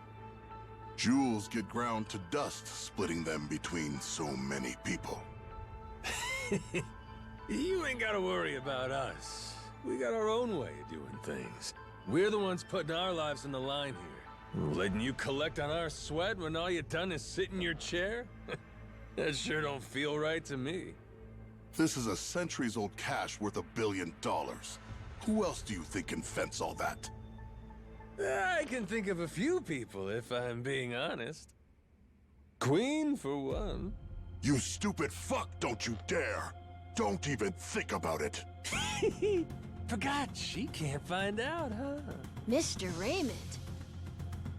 Jewels get ground to dust splitting them between so many people. You ain't gotta worry about us. We got our own way of doing things. We're the ones putting our lives on the line here. Letting you collect on our sweat when all you done is sit in your chair? That sure don't feel right to me. This is a centuries-old cache worth $1 billion. Who else do you think can fence all that? I can think of a few people, if I'm being honest. Queen, for one. You stupid fuck, don't you dare! Don't even think about it! Forgot she can't find out, huh? Mr. Raymond.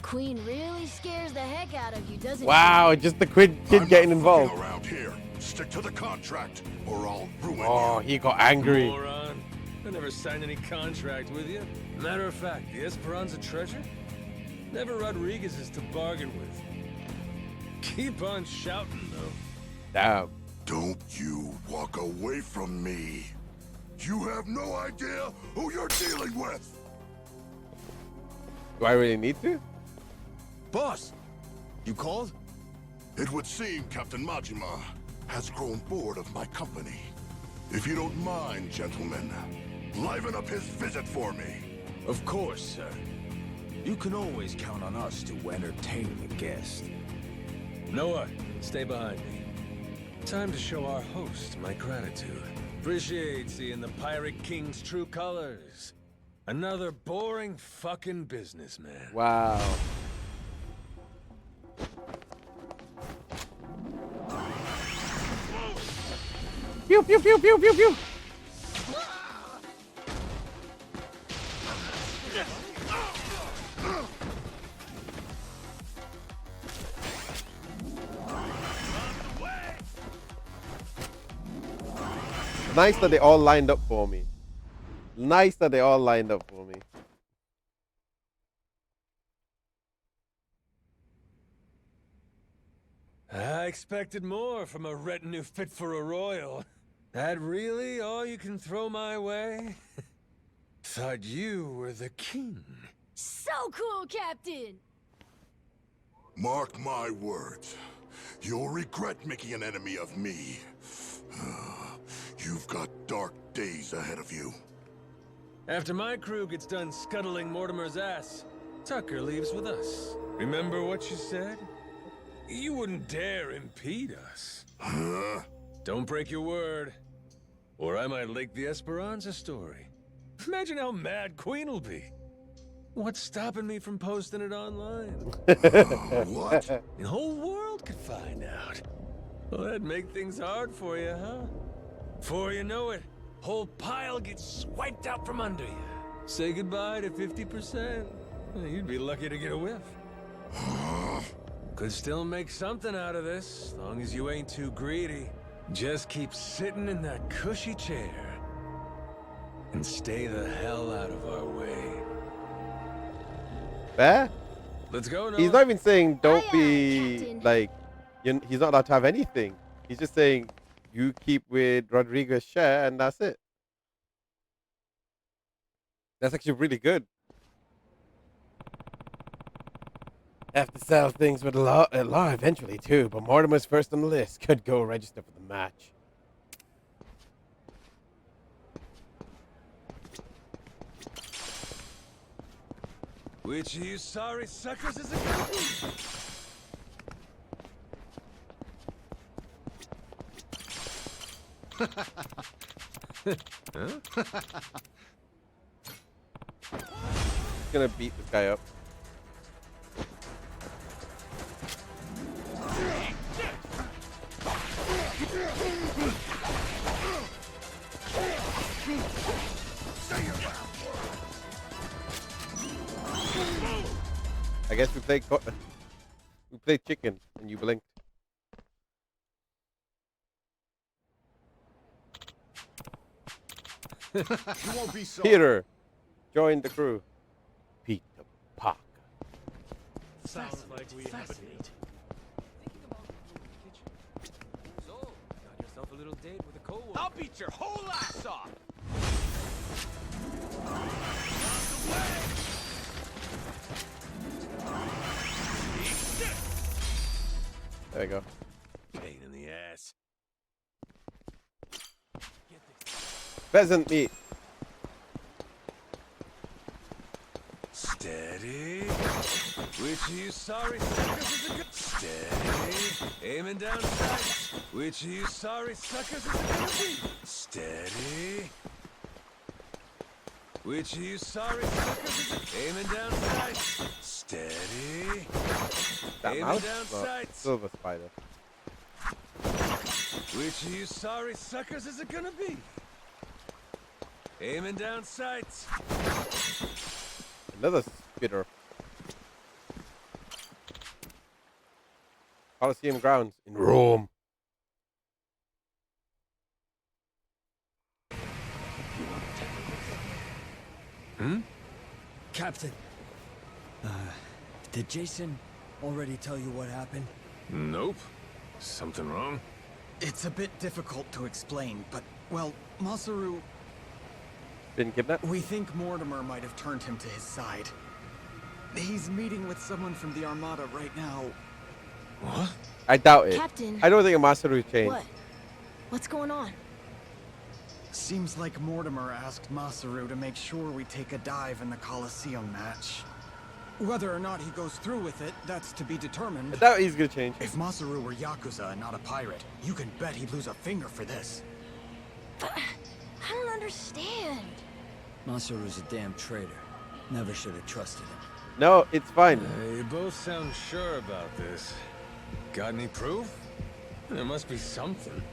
Queen really scares the heck out of you, doesn't Wow, just the kid getting involved. Around here, stick to the contract, or I'll ruin you. Oh, he got angry. Moron. I never signed any contract with you. Matter of fact, the Esperanza treasure? Never Rodriguez's to bargain with. Keep on shouting, though. Damn. Don't you walk away from me. You have no idea who you're dealing with. Do I really need to? Boss, you called? It would seem Captain Majima has grown bored of my company. If you don't mind, gentlemen, liven up his visit for me. Of course, sir. You can always count on us to entertain the guest. Noah, stay behind me. Time to show our host my gratitude. Appreciate seeing the Pirate King's true colors. Another boring fucking businessman. Wow. Pew pew pew pew pew pew. Nice that they all lined up for me. Nice that they all lined up for me. I expected more from a retinue fit for a royal. That really all you can throw my way? Thought you were the king. So cool, Captain! Mark my words. You'll regret making an enemy of me. You've got dark days ahead of you. After my crew gets done scuttling Mortimer's ass, Tucker leaves with us. Remember what you said? You wouldn't dare impede us. Don't break your word, or I might leak the Esperanza story. Imagine how mad Queen will be. What's stopping me from posting it online? What? The whole world could find out. Well, that'd make things hard for you, huh? Before you know it, whole pile gets swiped out from under you. Say goodbye to 50%. You'd be lucky to get a whiff. Could still make something out of this, as long as you ain't too greedy. Just keep sitting in that cushy chair. And stay the hell out of our way. Fair? Let's go now. He's not even saying don't Aye, be Captain. like, he's not allowed to have anything. He's just saying you keep with Rodriguez's share and that's it. That's actually really good. Have to sell things with law eventually too, but Mortimer's first on the list. Could go register for the match. Which of you sorry suckers is it gonna be? Huh? Gonna beat this guy up. I guess we played chicken and you blinked. You won't be sorry. Peter, join the crew. Peter Parker. Sounds like we have a date. So, got yourself a little date with a coworker. I'll beat your whole ass off! There you go. Pain in the ass. Pheasant meat. Steady. Which of you sorry suckers is a good... Steady. Aiming down sights. Which of you sorry suckers is a good beat? Steady. Which of you sorry suckers is a... Aiming down sights. Steady. That Aiming mouse? down No, sights. silver spider. Which of you sorry suckers is it gonna be? Aiming down sights. Another spitter. Coliseum grounds in Rome. Captain, did Jason already tell you what happened? Nope. Something wrong? It's a bit difficult to explain, but, well, Masaru... Been kidnapped? We think Mortimer might have turned him to his side. He's meeting with someone from the Armada right now. What? I doubt it. Captain. I don't think a Masaru changed. What? What's going on? Seems like Mortimer asked Masaru to make sure we take a dive in the Coliseum match. Whether or not he goes through with it, that's to be determined. I doubt he's gonna change. If Masaru were Yakuza and not a pirate, you can bet he'd lose a finger for this. But I don't understand. Masaru's a damn traitor. Never should have trusted him. No, it's fine. You both sound sure about this. Got any proof? There must be something.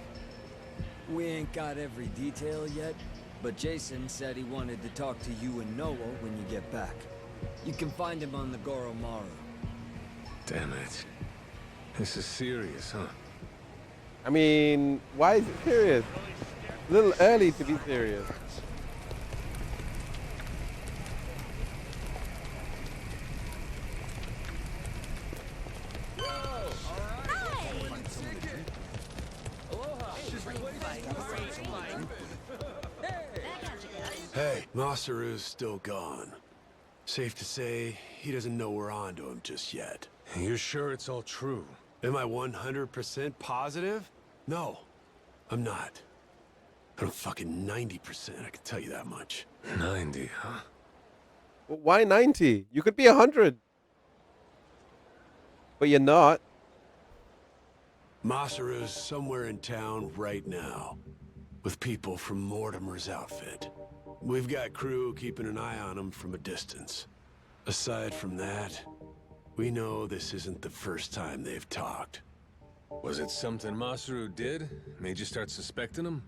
We ain't got every detail yet, but Jason said he wanted to talk to you and Noah when you get back. You can find him on the Goromaru. Damn it. This is serious, huh? I mean, why is it serious? A little early to be serious. Hey, Masaru's still gone. Safe to say, he doesn't know we're onto him just yet. You're sure it's all true? Am I 100% positive? No, I'm not. I'm fucking 90%, I can tell you that much. 90, huh? Well, why 90? You could be 100. But you're not. Masaru's somewhere in town right now, with people from Mortimer's outfit. We've got crew keeping an eye on him from a distance. Aside from that, we know this isn't the first time they've talked. Was it something Masaru did? Made you start suspecting him?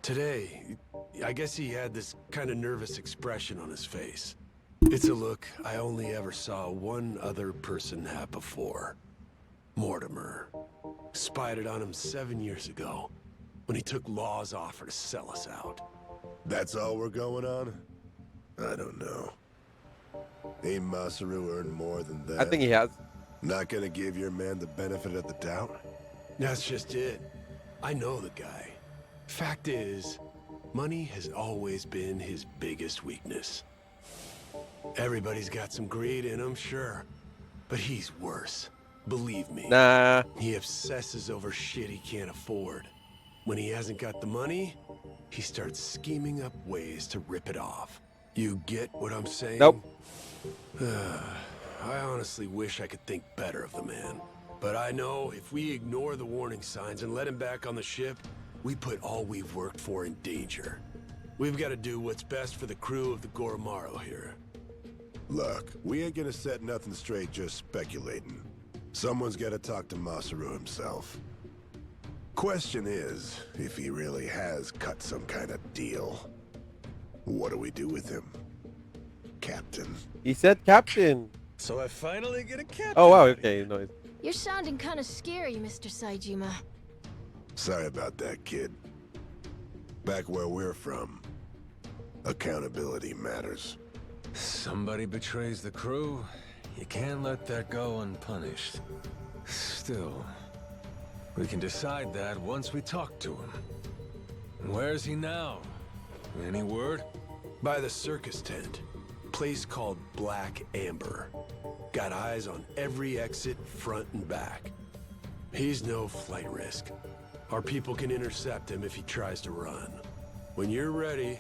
Today, I guess he had this kind of nervous expression on his face. It's a look I only ever saw one other person have before. Mortimer. Spied it on him 7 years ago, when he took Law's offer to sell us out. That's all we're going on? I don't know. Ain't Masaru earned more than that? I think he has. Not gonna give your man the benefit of the doubt? That's just it. I know the guy. Fact is, money has always been his biggest weakness. Everybody's got some greed in him, sure. But he's worse. Believe me. Nah. He obsesses over shit he can't afford. When he hasn't got the money, he starts scheming up ways to rip it off. You get what I'm saying? Nope. I honestly wish I could think better of the man. But I know if we ignore the warning signs and let him back on the ship, we put all we've worked for in danger. We've got to do what's best for the crew of the Goromaru here. Look, we ain't gonna set nothing straight just speculating. Someone's gotta talk to Masaru himself. Question is, if he really has cut some kind of deal, what do we do with him? Captain. He said captain. So I finally get a captain. Oh, wow, okay. No, You're sounding kind of scary, Mr. Saejima. Sorry about that, kid. Back where we're from, accountability matters. Somebody betrays the crew. You can't let that go unpunished. Still, we can decide that once we talk to him. Where's he now? Any word? By the circus tent. Place called Black Amber. Got eyes on every exit, front and back. He's no flight risk. Our people can intercept him if he tries to run. When you're ready,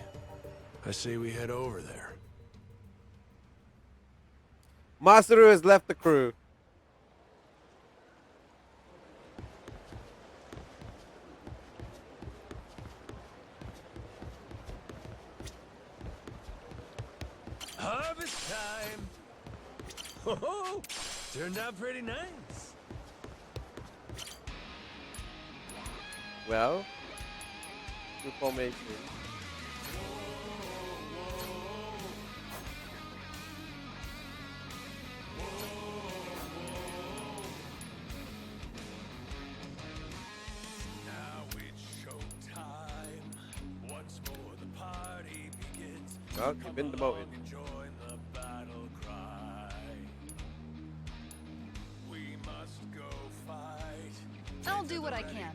I say we head over there. Masaru has left the crew. Harvest time! Oh, turned out pretty nice. Well, good formation. Well, you've been demoted. I'll do what I can.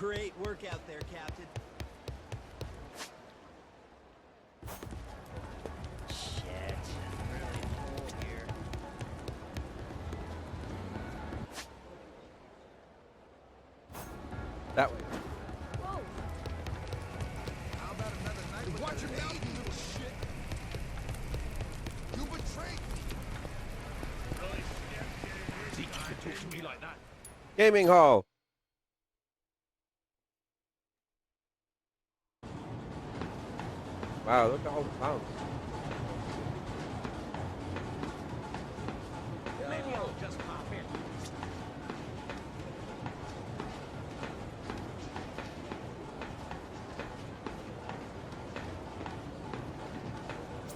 Great work out there, Captain. Shit. Really cold here. That way. How about another night? Watch your mouth, you little shit. You betrayed me. Really scared you could talk to me like that. Gaming hall. Wow, look at all the sounds. Maybe I'll just pop in.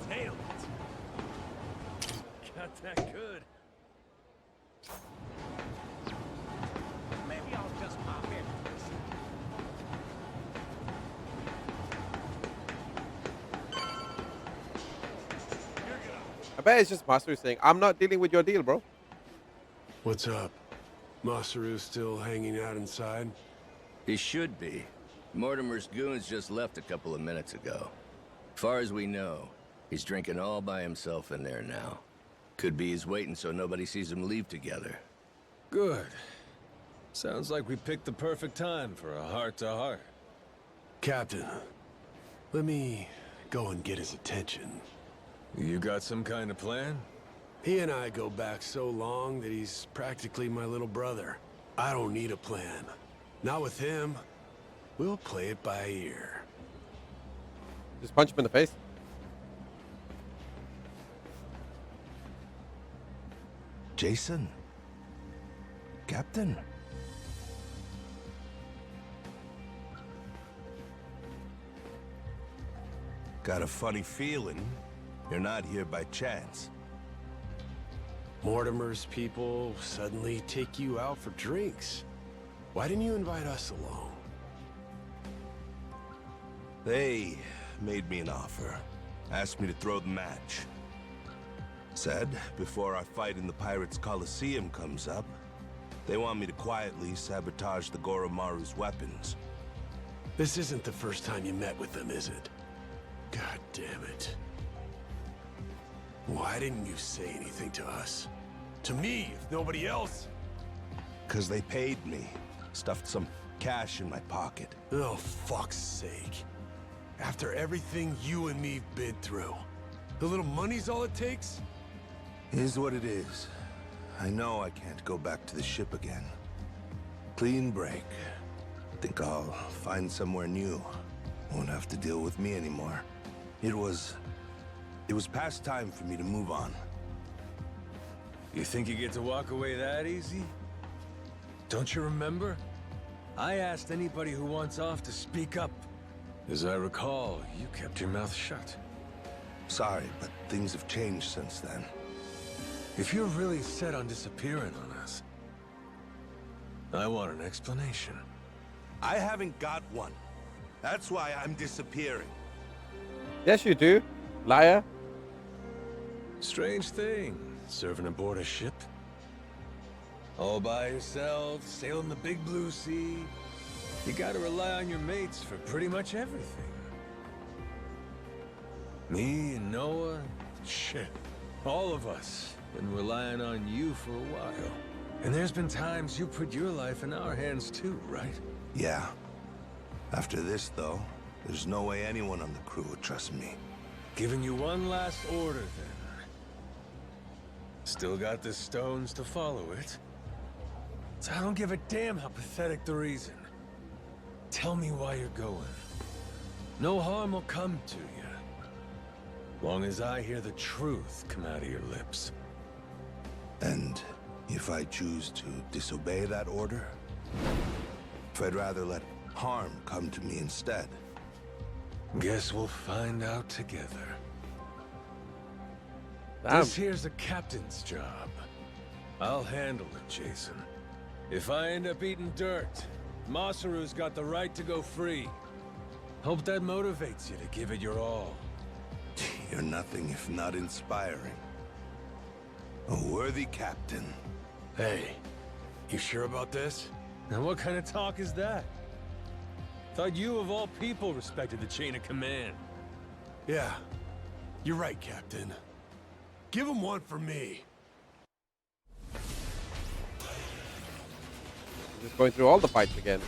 Nailed it. Got that good. Maybe I'll just pop in. I bet it's just Masaru saying, I'm not dealing with your deal, bro. What's up? Masaru still hanging out inside? He should be. Mortimer's goons just left a couple of minutes ago. Far as we know, he's drinking all by himself in there now. Could be he's waiting so nobody sees him leave together. Good. Sounds like we picked the perfect time for a heart-to-heart. Captain, let me go and get his attention. You got some kind of plan? He and I go back so long that he's practically my little brother. I don't need a plan. Not with him. We'll play it by ear. Just punch him in the face. Jason? Captain? Got a funny feeling you're not here by chance. Mortimer's people suddenly take you out for drinks. Why didn't you invite us along? They made me an offer. Asked me to throw the match. Said, before our fight in the Pirates' Coliseum comes up, they want me to quietly sabotage the Goromaru's weapons. This isn't the first time you met with them, is it? God damn it. Why didn't you say anything to us? To me, if nobody else? 'Cause they paid me. Stuffed some cash in my pocket. Oh, fuck's sake. After everything you and me've been through, the little money's all it takes? Is what it is. I know I can't go back to the ship again. Clean break. Think I'll find somewhere new. Won't have to deal with me anymore. It was past time for me to move on. You think you get to walk away that easy? Don't you remember? I asked anybody who wants off to speak up. As I recall, you kept your mouth shut. Sorry, but things have changed since then. If you're really set on disappearing on us, I want an explanation. I haven't got one. That's why I'm disappearing. Yes, you do, liar. Strange thing, serving aboard a ship. All by yourself, sailing the big blue sea. You gotta rely on your mates for pretty much everything. Me and Noah, shit, all of us been relying on you for a while. And there's been times you put your life in our hands too, right? Yeah. After this, though, there's no way anyone on the crew would trust me. Giving you one last order, then. Still got the stones to follow it. So I don't give a damn how pathetic the reason. Tell me why you're going. No harm will come to you. Long as I hear the truth come out of your lips. And if I choose to disobey that order, if I'd rather let harm come to me instead. Guess we'll find out together. Damn. This here's a captain's job. I'll handle it, Jason. If I end up eating dirt, Masaru's got the right to go free. Hope that motivates you to give it your all. You're nothing if not inspiring. A worthy captain. Hey, you sure about this? Now what kind of talk is that? Thought you of all people respected the chain of command. Yeah, you're right, Captain. Give him one for me. Just going through all the fights again.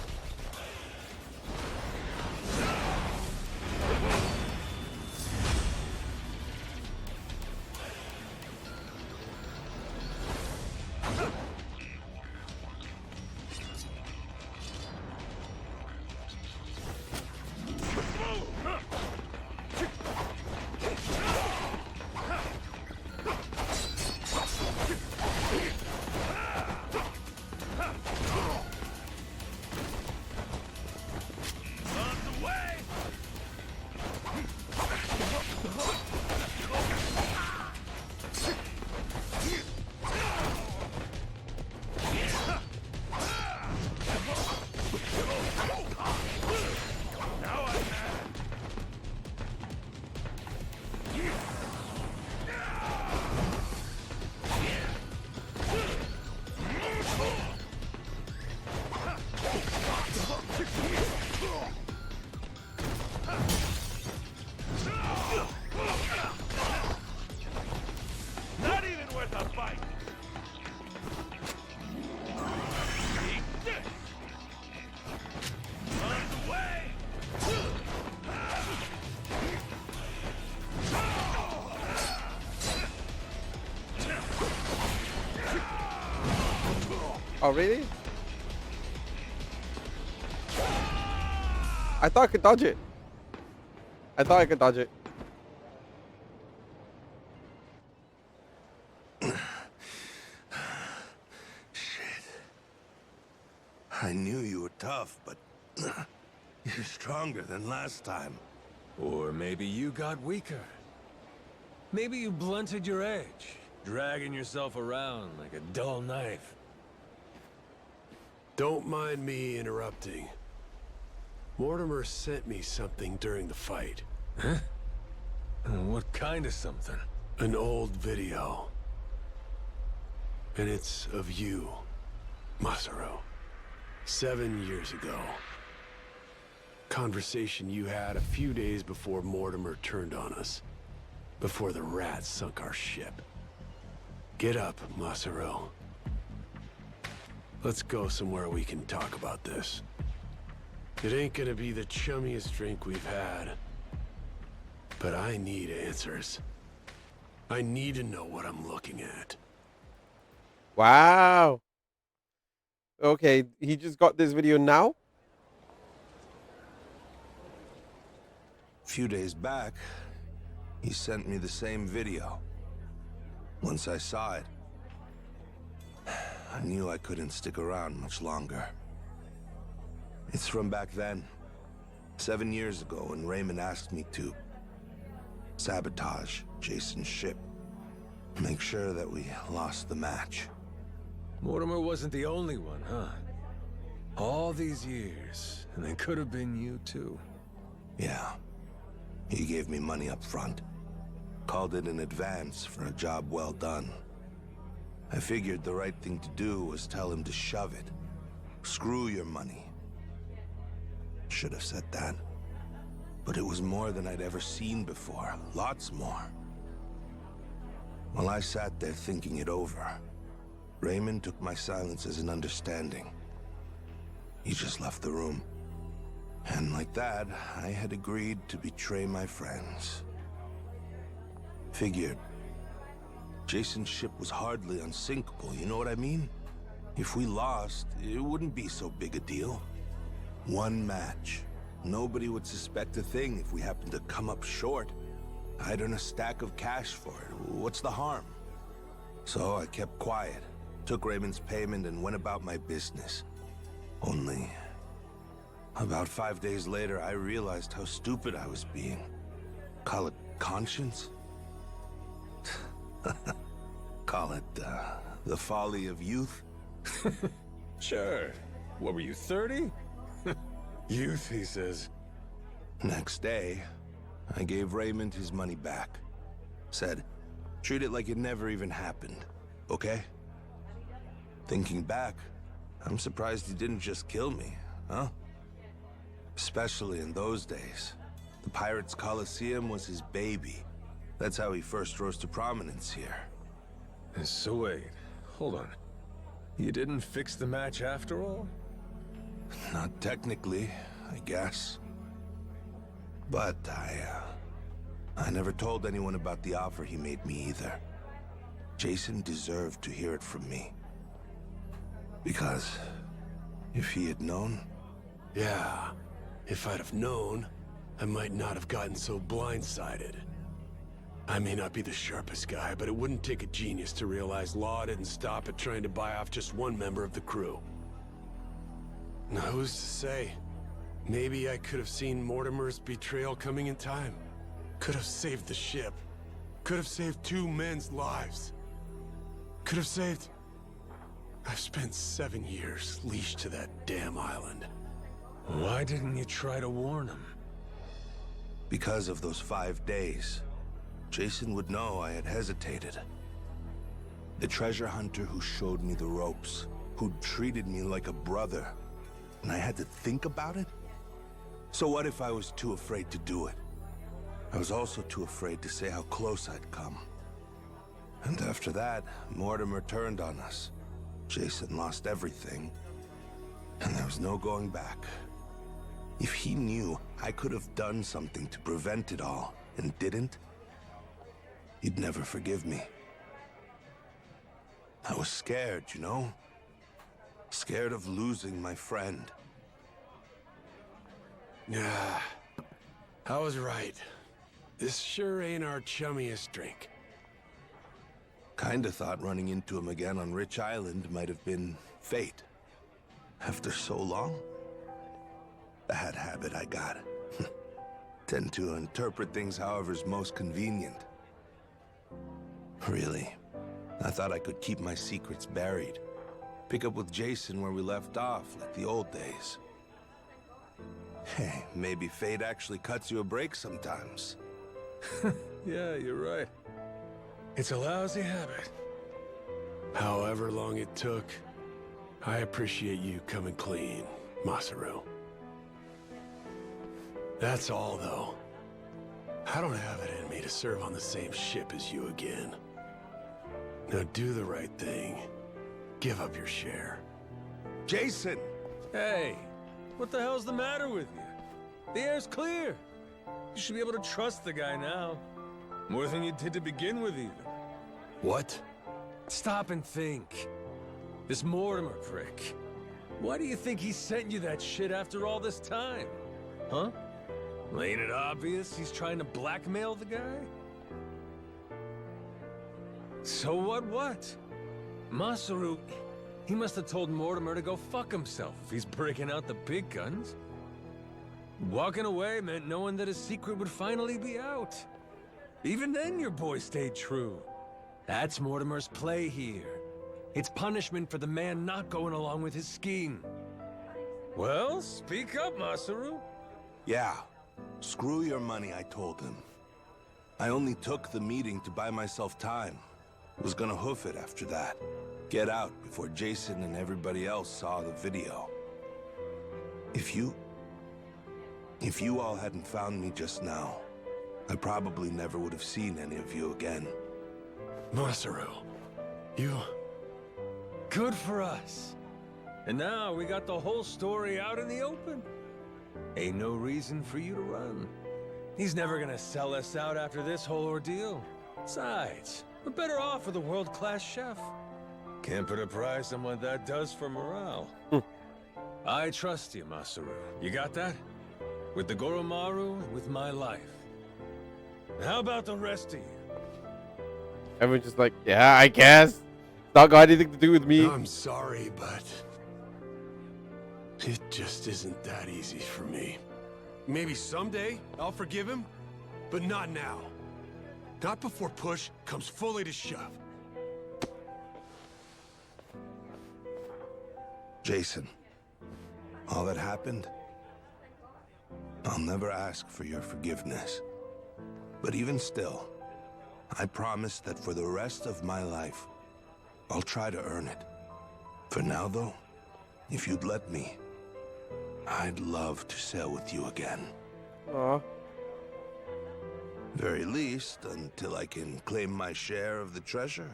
Not even worth a fight. Eat this. On the way. Oh, really? I thought I could dodge it. I thought I could dodge it. I knew you were tough, but you're stronger than last time. Or maybe you got weaker. Maybe you blunted your edge, dragging yourself around like a dull knife. Don't mind me interrupting. Mortimer sent me something during the fight. Huh? What kind of something? An old video. And it's of you, Masaru. 7 years ago. Conversation you had a few days before Mortimer turned on us. Before the rats sunk our ship. Get up, Masaru. Let's go somewhere we can talk about this. It ain't gonna be the chummiest drink we've had. But I need answers. I need to know what I'm looking at. Wow. Okay, he just got this video now? A few days back, he sent me the same video. Once I saw it, I knew I couldn't stick around much longer. It's from back then, 7 years ago, when Raymond asked me to sabotage Jason's ship. Make sure that we lost the match. Mortimer wasn't the only one, huh? All these years, and it could have been you too. Yeah. He gave me money up front. Called it an advance for a job well done. I figured the right thing to do was tell him to shove it. Screw your money. Should have said that. But it was more than I'd ever seen before. Lots more. While I sat there thinking it over, Raymond took my silence as an understanding. He just left the room. And like that, I had agreed to betray my friends. Figured. Jason's ship was hardly unsinkable, you know what I mean? If we lost, it wouldn't be so big a deal. One match. Nobody would suspect a thing if we happened to come up short. I'd earn a stack of cash for it. What's the harm? So I kept quiet, took Raymond's payment, and went about my business. Only, about 5 days later, I realized how stupid I was being. Call it conscience? Call it, the folly of youth? Sure. What were you, 30? Youth, he says. Next day, I gave Raymond his money back. Said, treat it like it never even happened, okay? Thinking back, I'm surprised he didn't just kill me, huh? Especially in those days. The Pirates Coliseum was his baby. That's how he first rose to prominence here. So wait, hold on. You didn't fix the match after all? Not technically, I guess. But I never told anyone about the offer he made me either. Jason deserved to hear it from me. Because if he had known... Yeah, if I'd have known, I might not have gotten so blindsided. I may not be the sharpest guy, but it wouldn't take a genius to realize Law didn't stop at trying to buy off just one member of the crew. Now, who's to say? Maybe I could have seen Mortimer's betrayal coming in time. Could have saved the ship. Could have saved 2 men's lives. Could have saved... I've spent 7 years leashed to that damn island. Why didn't you try to warn him? Because of those 5 days. Jason would know I had hesitated. The treasure hunter who showed me the ropes, who treated me like a brother, and I had to think about it? So what if I was too afraid to do it? I was also too afraid to say how close I'd come. And after that, Mortimer turned on us. Jason lost everything, and there was no going back. If he knew I could have done something to prevent it all, and didn't, he'd never forgive me. I was scared, you know? Scared of losing my friend. Yeah, I was right. This sure ain't our chummiest drink. Kinda thought running into him again on Rich Island might have been fate. After so long? Bad habit I got. Tend to interpret things however's most convenient. Really, I thought I could keep my secrets buried. Pick up with Jason where we left off, like the old days. Hey, maybe fate actually cuts you a break sometimes. Yeah, you're right. It's a lousy habit. However long it took, I appreciate you coming clean, Masaru. That's all, though. I don't have it in me to serve on the same ship as you again. Now do the right thing. Give up your share. Jason! Hey, what the hell's the matter with you? The air's clear. You should be able to trust the guy now. More than you did to begin with, even. What? Stop and think. This Mortimer prick. Why do you think he sent you that shit after all this time? Huh? Ain't it obvious he's trying to blackmail the guy? So what? Masaru, he must have told Mortimer to go fuck himself if he's breaking out the big guns. Walking away meant knowing that his secret would finally be out. Even then, your boy stayed true. That's Mortimer's play here. It's punishment for the man not going along with his scheme. Well, speak up, Masaru. Yeah. Screw your money, I told him. I only took the meeting to buy myself time. Was gonna hoof it after that. Get out before Jason and everybody else saw the video. If you all hadn't found me just now, I probably never would have seen any of you again. Masaru, you... Good for us. And now we got the whole story out in the open. Ain't no reason for you to run. He's never gonna sell us out after this whole ordeal. Besides, we're better off with a world-class chef. Can't put a price on what that does for morale. I trust you, Masaru. You got that? With the Goromaru and with my life. How about the rest of you? Everyone's just like, yeah, I guess. It's not got anything to do with me. I'm sorry, but... it just isn't that easy for me. Maybe someday I'll forgive him, but not now. Not before push comes fully to shove. Jason, all that happened, I'll never ask for your forgiveness. But even still, I promise that for the rest of my life, I'll try to earn it. For now, though, if you'd let me, I'd love to sail with you again. Aw. Very least, until I can claim my share of the treasure.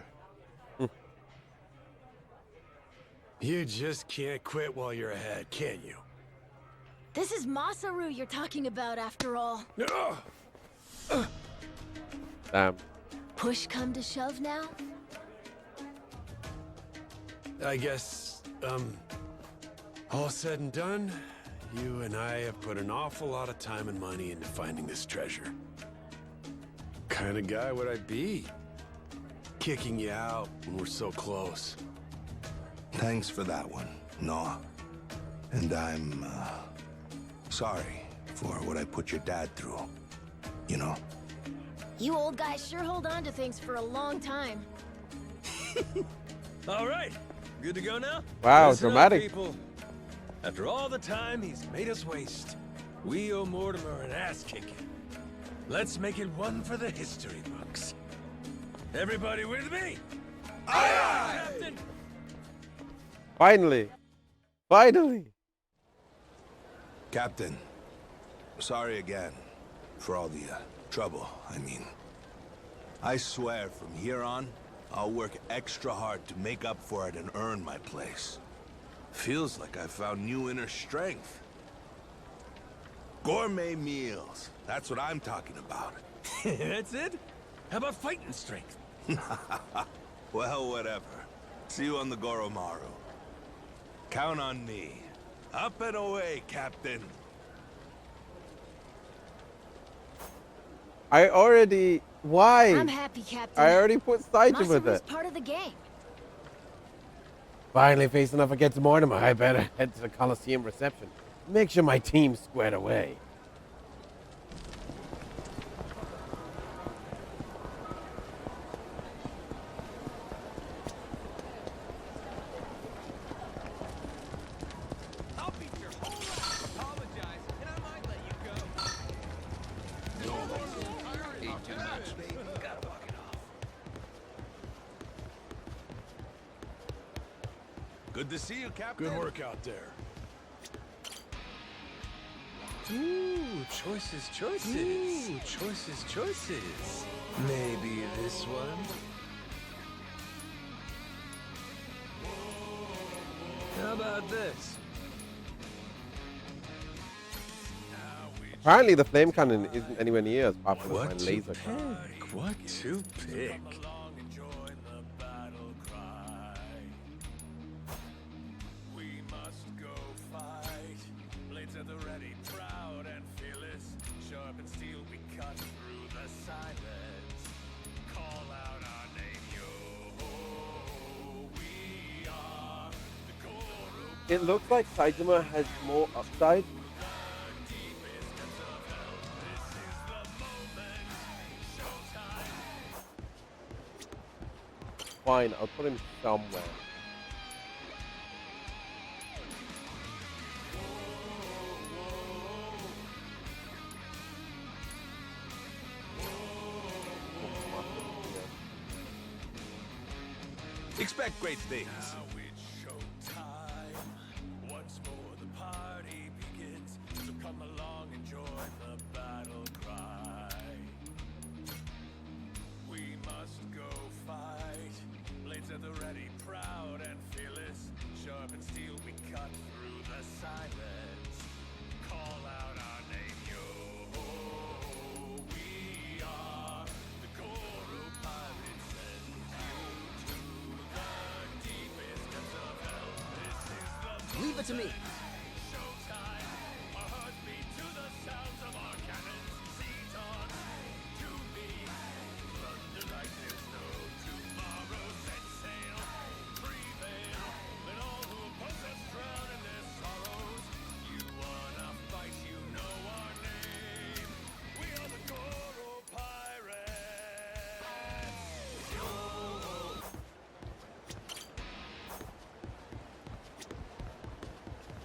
You just can't quit while you're ahead, can you? This is Masaru you're talking about, after all. Damn. Push come to shove now? I guess, all said and done, you and I have put an awful lot of time and money into finding this treasure. Kind of guy would I be? Kicking you out when we're so close. Thanks for that one, Noah. And I'm, sorry for what I put your dad through. You know? You old guys sure hold on to things for a long time. All right, good to go now? Wow, Listen up, dramatic. people. After all the time he's made us waste, we owe Mortimer an ass-kicking. Let's make it one for the history books. Everybody with me? Aye, aye! Captain! Finally. Finally. Captain, sorry again for all the trouble, I mean. I swear from here on, I'll work extra hard to make up for it and earn my place. Feels like I found new inner strength. Gourmet meals, that's what I'm talking about. That's it? How about fighting strength? Well, whatever. See you on the Goromaru. Count on me. Up and away, Captain. I already... Why? I'm happy, Captain. I already put Saito with Masaru's it. part of the game. Finally facing off against Mortimer. I better head to the Coliseum reception. Make sure my team's squared away. I'll beat your whole life. Apologize, and I might let you go. Ain't too much. Gotta walk it off. Good to see you, Captain. Good work out there. Ooh, choices, choices. Ooh, choices, choices. Maybe this one? How about this? Apparently the flame cannon isn't anywhere near as powerful as What my to laser cannon. pick? What to pick? It looks like Majima has more upside. Fine, I'll put him somewhere. Expect great things. Leave it to me.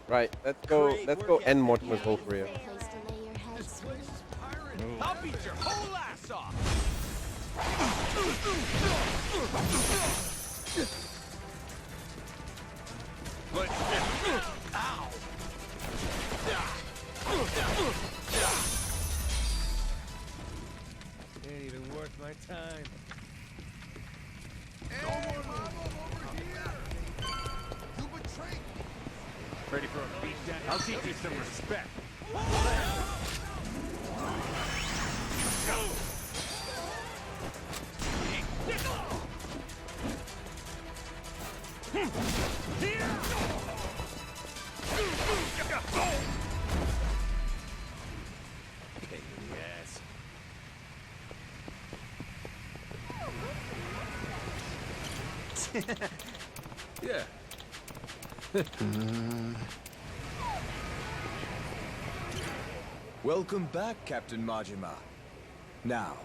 Right, let's go end Mortimer's whole career. I'll beat your whole ass off. But, ow! Ain't even worth my time. Ready for a beatdown? I'll teach you some respect. Pain in the ass. Yeah. Welcome back, Captain Majima. Now,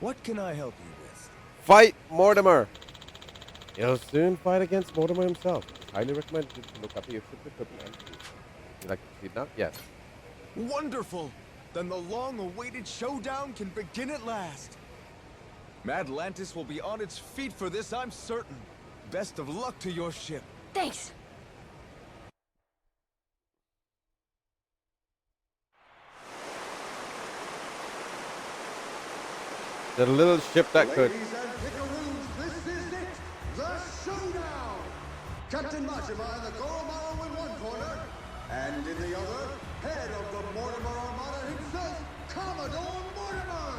what can I help you with? Fight Mortimer. He'll soon fight against Mortimer himself. It's highly recommended to look up your ship equipment and food. Would you like to proceed now? Yes. Wonderful! Then the long-awaited showdown can begin at last. Madlantis will be on its feet for this, I'm certain. Best of luck to your ship. Thanks. The little ship that could. Ladies and pickaroos, this is it! The showdown! Captain Majima and the Goromaru in one corner, and in the other, head of the Mortimer Armada himself, Commodore Mortimer!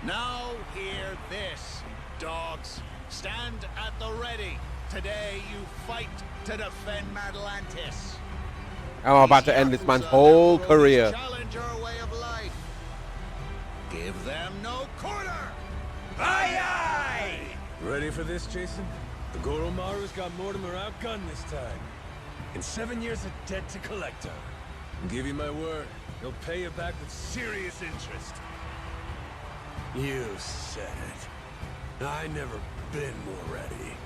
Now hear this, dogs. Stand at the ready. Today you fight to defend Madlantis. I'm about to end this man's whole career. Challenge your way of life. Give them no quarter. Aye, aye! Ready for this, Jason? The Goromaru's got Mortimer outgunned this time. In 7 years of debt to Collector. I'll give you my word, he'll pay you back with serious interest. You said it. I never been more ready.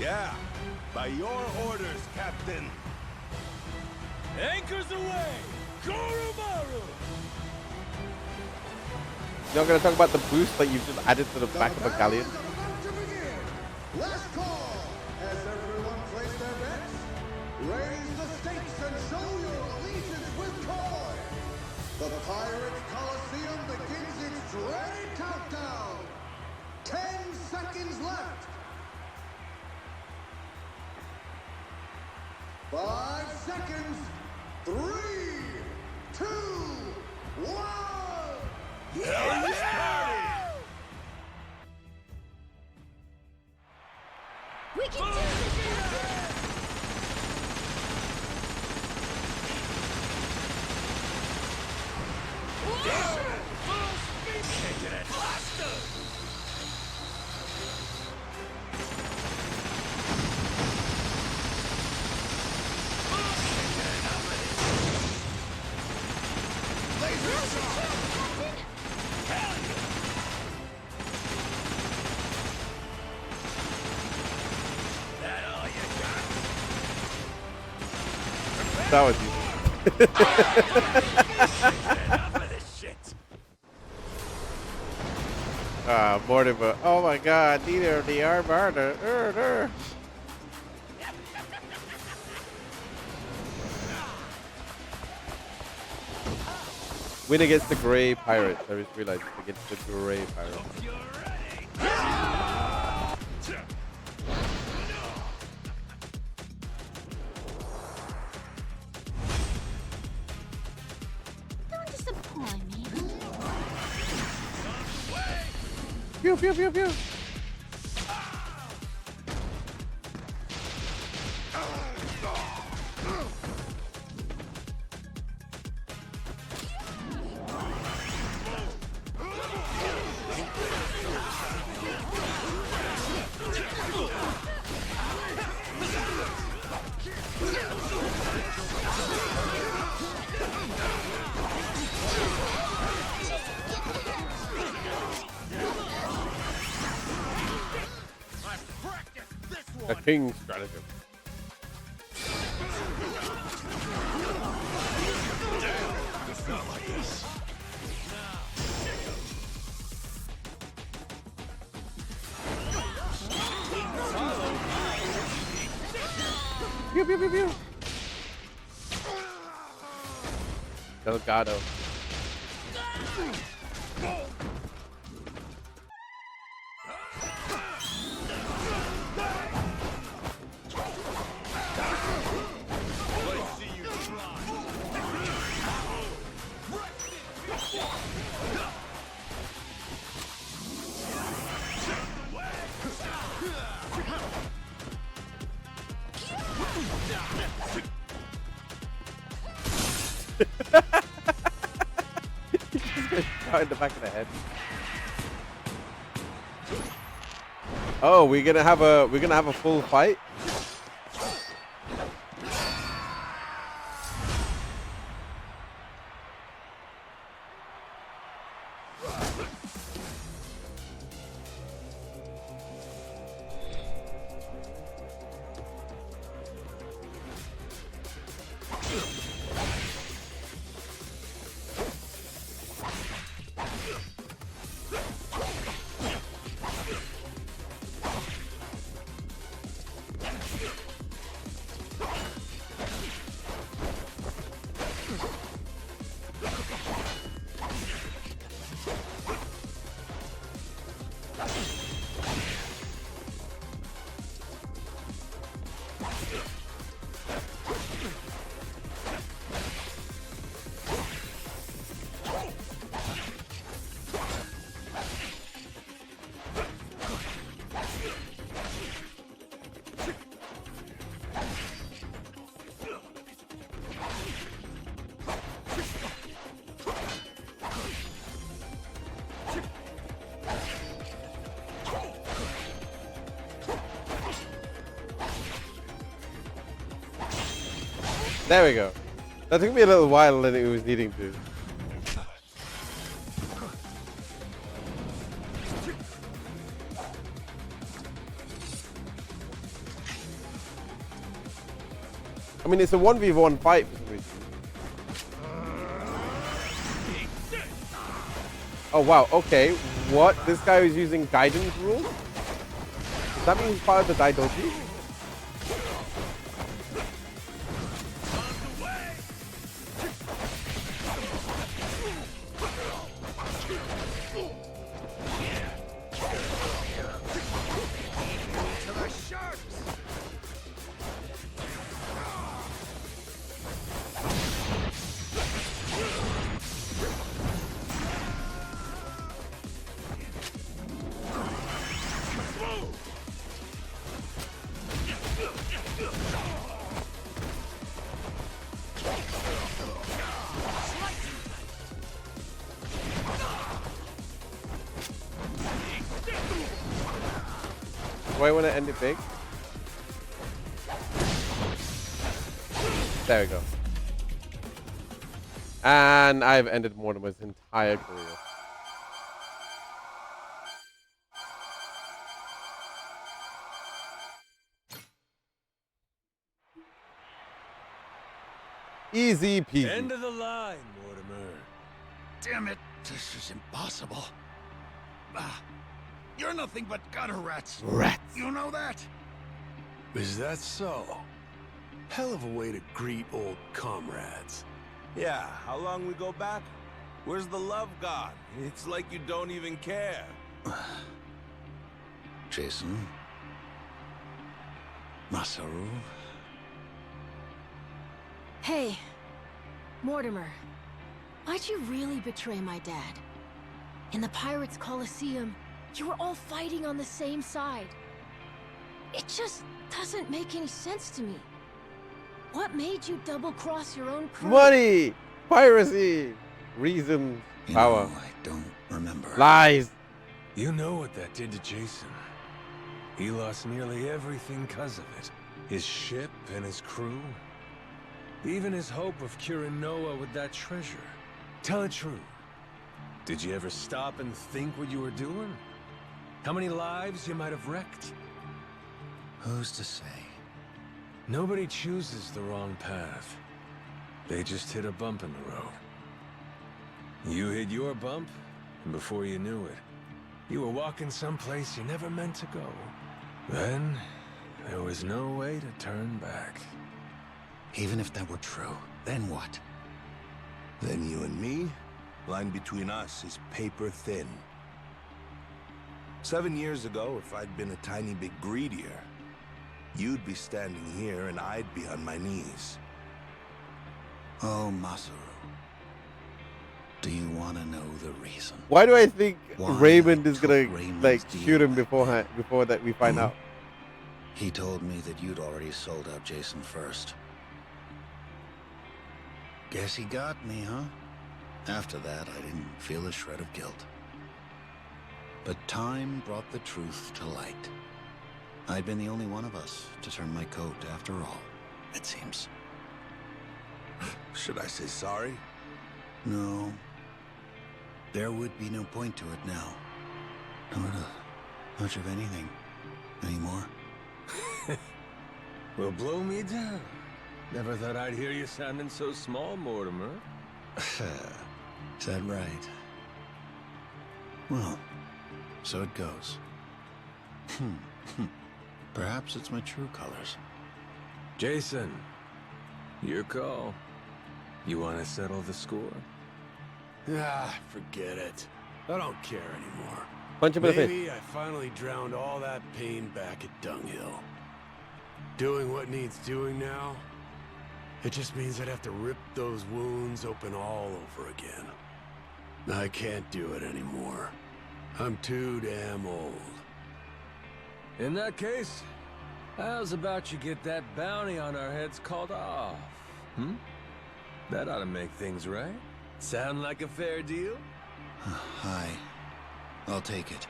Yeah, by your orders, Captain. Anchors away! Goromaru! You're not gonna talk about the boost that you've just added to the back of a galleon? Last call! As everyone place their bets, raise the stakes and show your allegiance with coin! The Pirates Coliseum begins its dreaded countdown! 10 seconds left! 5 seconds! 3, 2, 1! We can do this! That was easy. Ah, Mortimer. Oh my god, neither of the Armada. Win against the Grey Pirates. I just realized it's against the Grey Pirates. Don't disappoint me. Pew, pew, pew, pew. A king stratagem. It's not like this. Pew, pew, pew, pew. Delgado. Shot in the back of the head. Oh, we're gonna have a full fight. There we go. That took me a little while than it was needing to. I mean, it's a 1v1 fight for some reason. Oh wow, okay. What? This guy is using guidance rules? Does that mean he's part of the Daidoji? Do I want to end it big? There we go. And I've ended Mortimer's entire career. Easy peasy. End of the line, Mortimer. Damn it, this is impossible. You're nothing but gutter rats. Rats. You know that? Is that so? Hell of a way to greet old comrades. Yeah, how long we go back? Where's the love god? It's like you don't even care. Jason. Masaru. Hey, Mortimer. Why'd you really betray my dad? In the Pirates Coliseum, you were all fighting on the same side. It just doesn't make any sense to me. What made you double-cross your own crew? Money! Piracy! Reason, power. I don't remember. Lies! You know what that did to Jason. He lost nearly everything because of it. His ship and his crew. Even his hope of curing Noah with that treasure. Tell it true. Did you ever stop and think what you were doing? How many lives you might have wrecked? Who's to say? Nobody chooses the wrong path. They just hit a bump in the road. You hit your bump, and before you knew it, you were walking someplace you never meant to go. Then, there was no way to turn back. Even if that were true, then what? Then you and me, line between us is paper thin. 7 years ago, if I'd been a tiny bit greedier, you'd be standing here and I'd be on my knees. Oh, Masaru. Do you want to know the reason? Why do I think Why Raymond I is gonna took Raymond's like deal shoot him back beforehand before that we find out? He told me that you'd already sold out Jason first. Guess he got me, huh? After that, I didn't feel a shred of guilt. But time brought the truth to light. I'd been the only one of us to turn my coat after all, it seems. Should I say sorry? No. There would be no point to it now. Nor to much of anything anymore. Well, blow me down. Never thought I'd hear you sounding so small, Mortimer. Is that right? Well, so it goes. Perhaps it's my true colors. Jason, your call. You want to settle the score? Ah, forget it. I don't care anymore. Punch him in the face. Maybe I finally drowned all that pain back at Dunghill. Doing what needs doing now, it just means I'd have to rip those wounds open all over again. I can't do it anymore. I'm too damn old. In that case, how's about you get that bounty on our heads called off? That ought to make things right. Sound like a fair deal? Hi. I'll take it.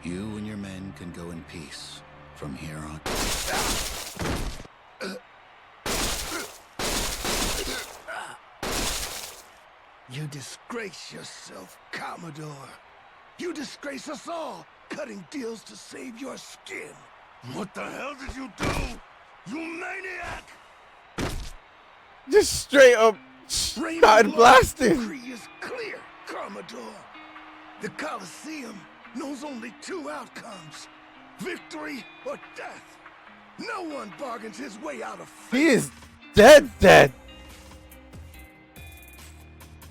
You and your men can go in peace from here on. You disgrace yourself, Commodore. You disgrace us all, cutting deals to save your skin. What the hell did you do? You maniac! Just straight up started blasting. The decree is clear, Commodore. The Colosseum knows only two outcomes: victory or death. No one bargains his way out of fate. He is dead.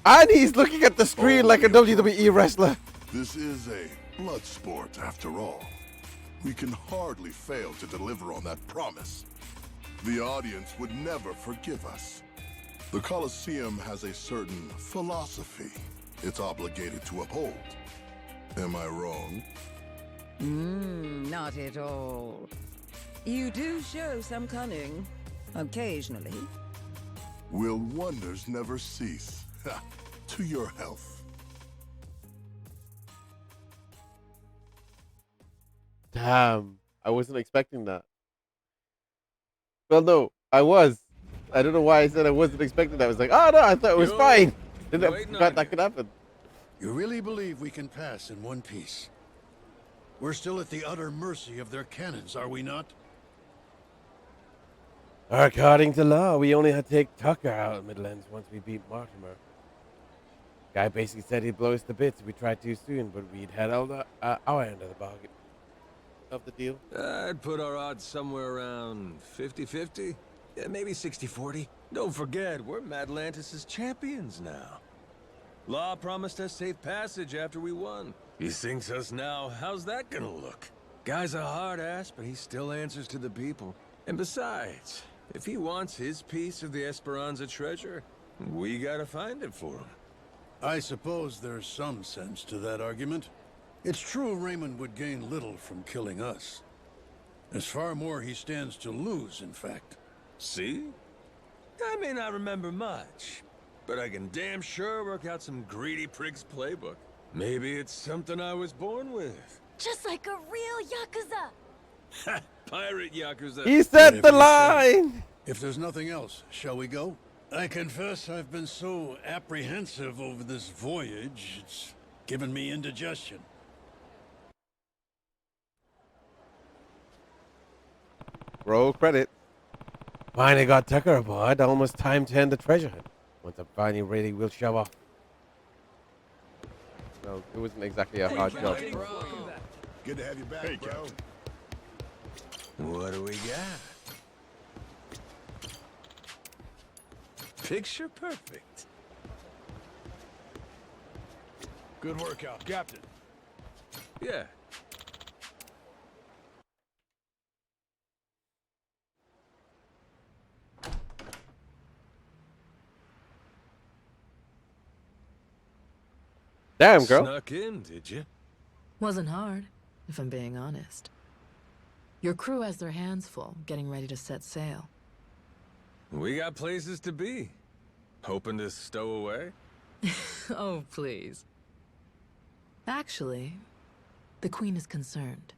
And he's looking at the screen like a WWE wrestler. This is a blood sport, after all. We can hardly fail to deliver on that promise. The audience would never forgive us. The Colosseum has a certain philosophy it's obligated to uphold. Am I wrong? Not at all. You do show some cunning, occasionally. Will wonders never cease? Ha, to your health. Damn, I wasn't expecting that. Well, no, I was. I don't know why I said I wasn't expecting that. I was like, oh no, I thought it was fine. Didn't forgot that could happen. You really believe we can pass in one piece? We're still at the utter mercy of their cannons, are we not? According to law, we only had to take Tucker out of Midlands once we beat Mortimer. Guy basically said he'd blow us to bits if we tried too soon, but we'd had all the, our end of the bargain. Of the deal. I'd put our odds somewhere around 50-50. Yeah, maybe 60-40. Don't forget, we're Madlantis' champions now. Law promised us safe passage after we won. He sinks us now. How's that gonna look? Guy's a hard ass, but he still answers to the people. And besides, if he wants his piece of the Esperanza treasure, we gotta find it for him. I suppose there's some sense to that argument. It's true Raymond would gain little from killing us. There's far more he stands to lose, in fact. See? I may not remember much, but I can damn sure work out some greedy prick's playbook. Maybe it's something I was born with. Just like a real Yakuza. Pirate Yakuza. He said the line. If there's nothing else, shall we go? I confess I've been so apprehensive over this voyage, it's given me indigestion. Roll credit. Finally got Tucker aboard. Almost time to end the treasure hunt. Once I'm finally ready, we'll show off. No, it wasn't exactly a hard job. Good to have you back, bro. What do we got? Picture perfect. Good workout, Captain. Yeah. Damn, girl. Snuck in, did you? Wasn't hard, if I'm being honest. Your crew has their hands full, getting ready to set sail. We got places to be. Hoping to stow away? Oh, please. Actually, the Queen is concerned.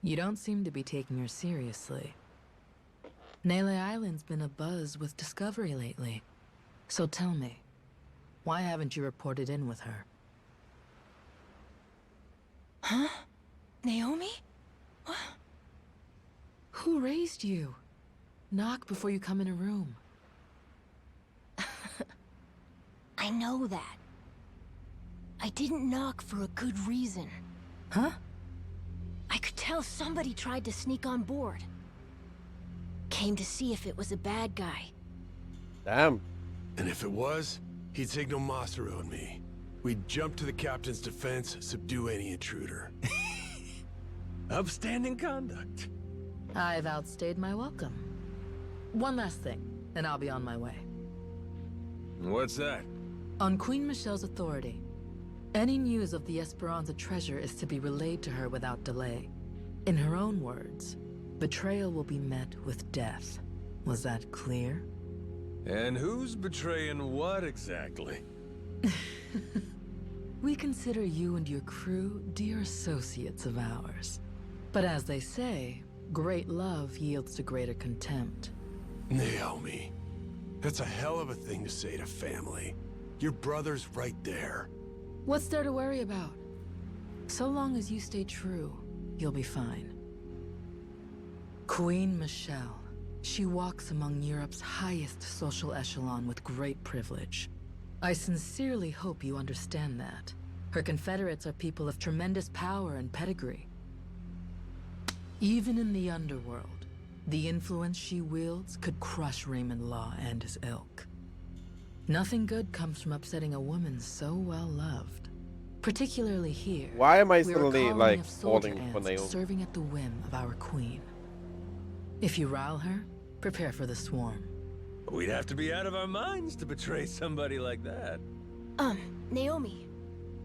You don't seem to be taking her seriously. Nele Island's been abuzz with discovery lately. So tell me, why haven't you reported in with her? Huh? Naomi? What? Who raised you? Knock before you come in a room. I know that. I didn't knock for a good reason. Huh? I could tell somebody tried to sneak on board. Came to see if it was a bad guy. Damn. And if it was, he'd signal Masaru and me. We'd jump to the captain's defense, subdue any intruder. Upstanding conduct. I've outstayed my welcome. One last thing, and I'll be on my way. What's that? On Queen Michelle's authority, any news of the Esperanza treasure is to be relayed to her without delay. In her own words, betrayal will be met with death. Was that clear? And who's betraying what exactly? We consider you and your crew dear associates of ours. But as they say, great love yields to greater contempt. Naomi, that's a hell of a thing to say to family. Your brother's right there. What's there to worry about? So long as you stay true, you'll be fine. Queen Michelle. She walks among Europe's highest social echelon with great privilege. I sincerely hope you understand that. Her confederates are people of tremendous power and pedigree. Even in the underworld, the influence she wields could crush Raymond Law and his ilk. Nothing good comes from upsetting a woman so well loved. Particularly here. Why am I we're a suddenly colony like of soldier falling for ants Naomi? serving at the whim of our queen. If you rile her, prepare for the swarm. We'd have to be out of our minds to betray somebody like that. Naomi,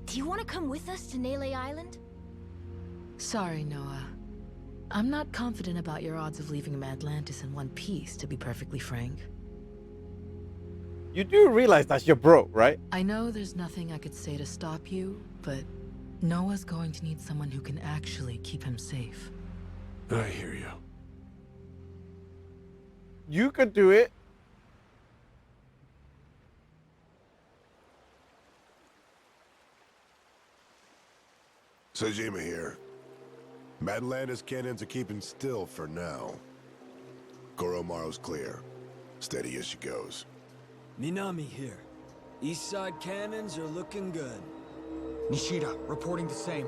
do you want to come with us to Nele Island? Sorry, Noah. I'm not confident about your odds of leaving Atlantis in one piece, to be perfectly frank. You do realize that's your bro, right? I know there's nothing I could say to stop you, but Noah's going to need someone who can actually keep him safe. I hear you. You could do it. Majima here. Atlantis cannons are keeping still for now. Goromaru's clear. Steady as she goes. Minami here. East side cannons are looking good. Nishida, reporting the same.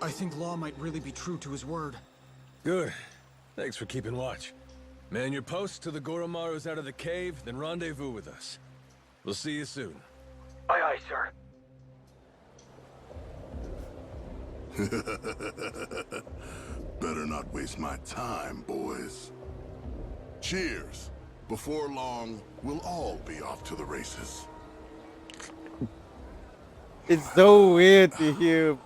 I think Law might really be true to his word. Good. Thanks for keeping watch. Man your posts till the Goromaru's out of the cave, then rendezvous with us. We'll see you soon. Aye, aye, sir. Better not waste my time, boys. Cheers. Before long, we'll all be off to the races. It's so weird to hear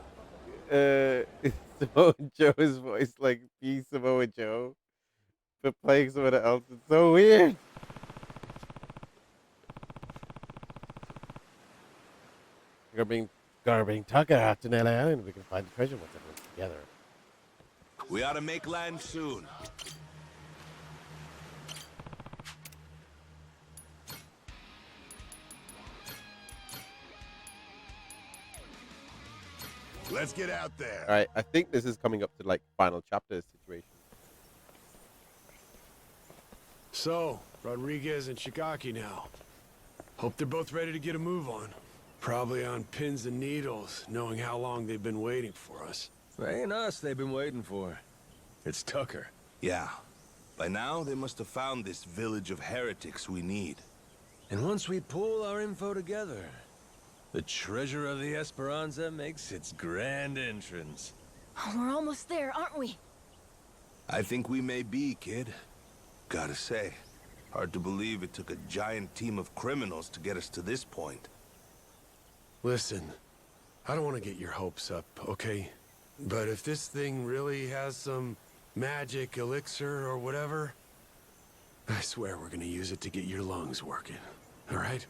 Samoa Joe's voice like be Samoa Joe, but playing someone else. It's so weird. Gotta bring Tucker out to Nele Island. We can find the treasure once everyone's together. We ought to make land soon. Let's get out there. All right, I think this is coming up to like final chapter situation. So, Rodriguez and Shigaki now. Hope they're both ready to get a move on. Probably on pins and needles, knowing how long they've been waiting for us. It ain't us they've been waiting for. It's Tucker. Yeah. By now, they must have found this village of heretics we need. And once we pull our info together, The treasure of the Esperanza makes its grand entrance. Oh, we're almost there, aren't we? I think we may be, kid. Gotta say, hard to believe it took a giant team of criminals to get us to this point. Listen, I don't want to get your hopes up, okay? But if this thing really has some magic elixir or whatever, I swear we're gonna use it to get your lungs working, all right?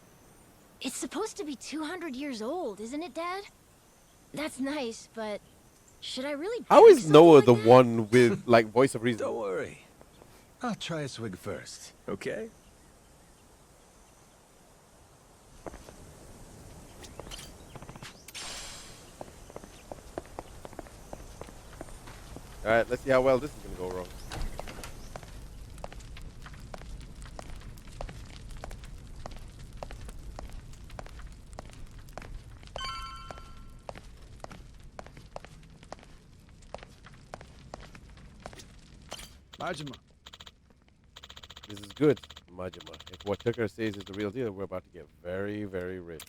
It's supposed to be 200 years old, isn't it, Dad? That's nice, but should I really? How is Noah like the that? one with like voice of reason? Don't worry. I'll try a swig first, okay? All right, let's see how well this is gonna go wrong. Majima. This is good, Majima. If what Tucker says is the real deal, we're about to get very, very rich.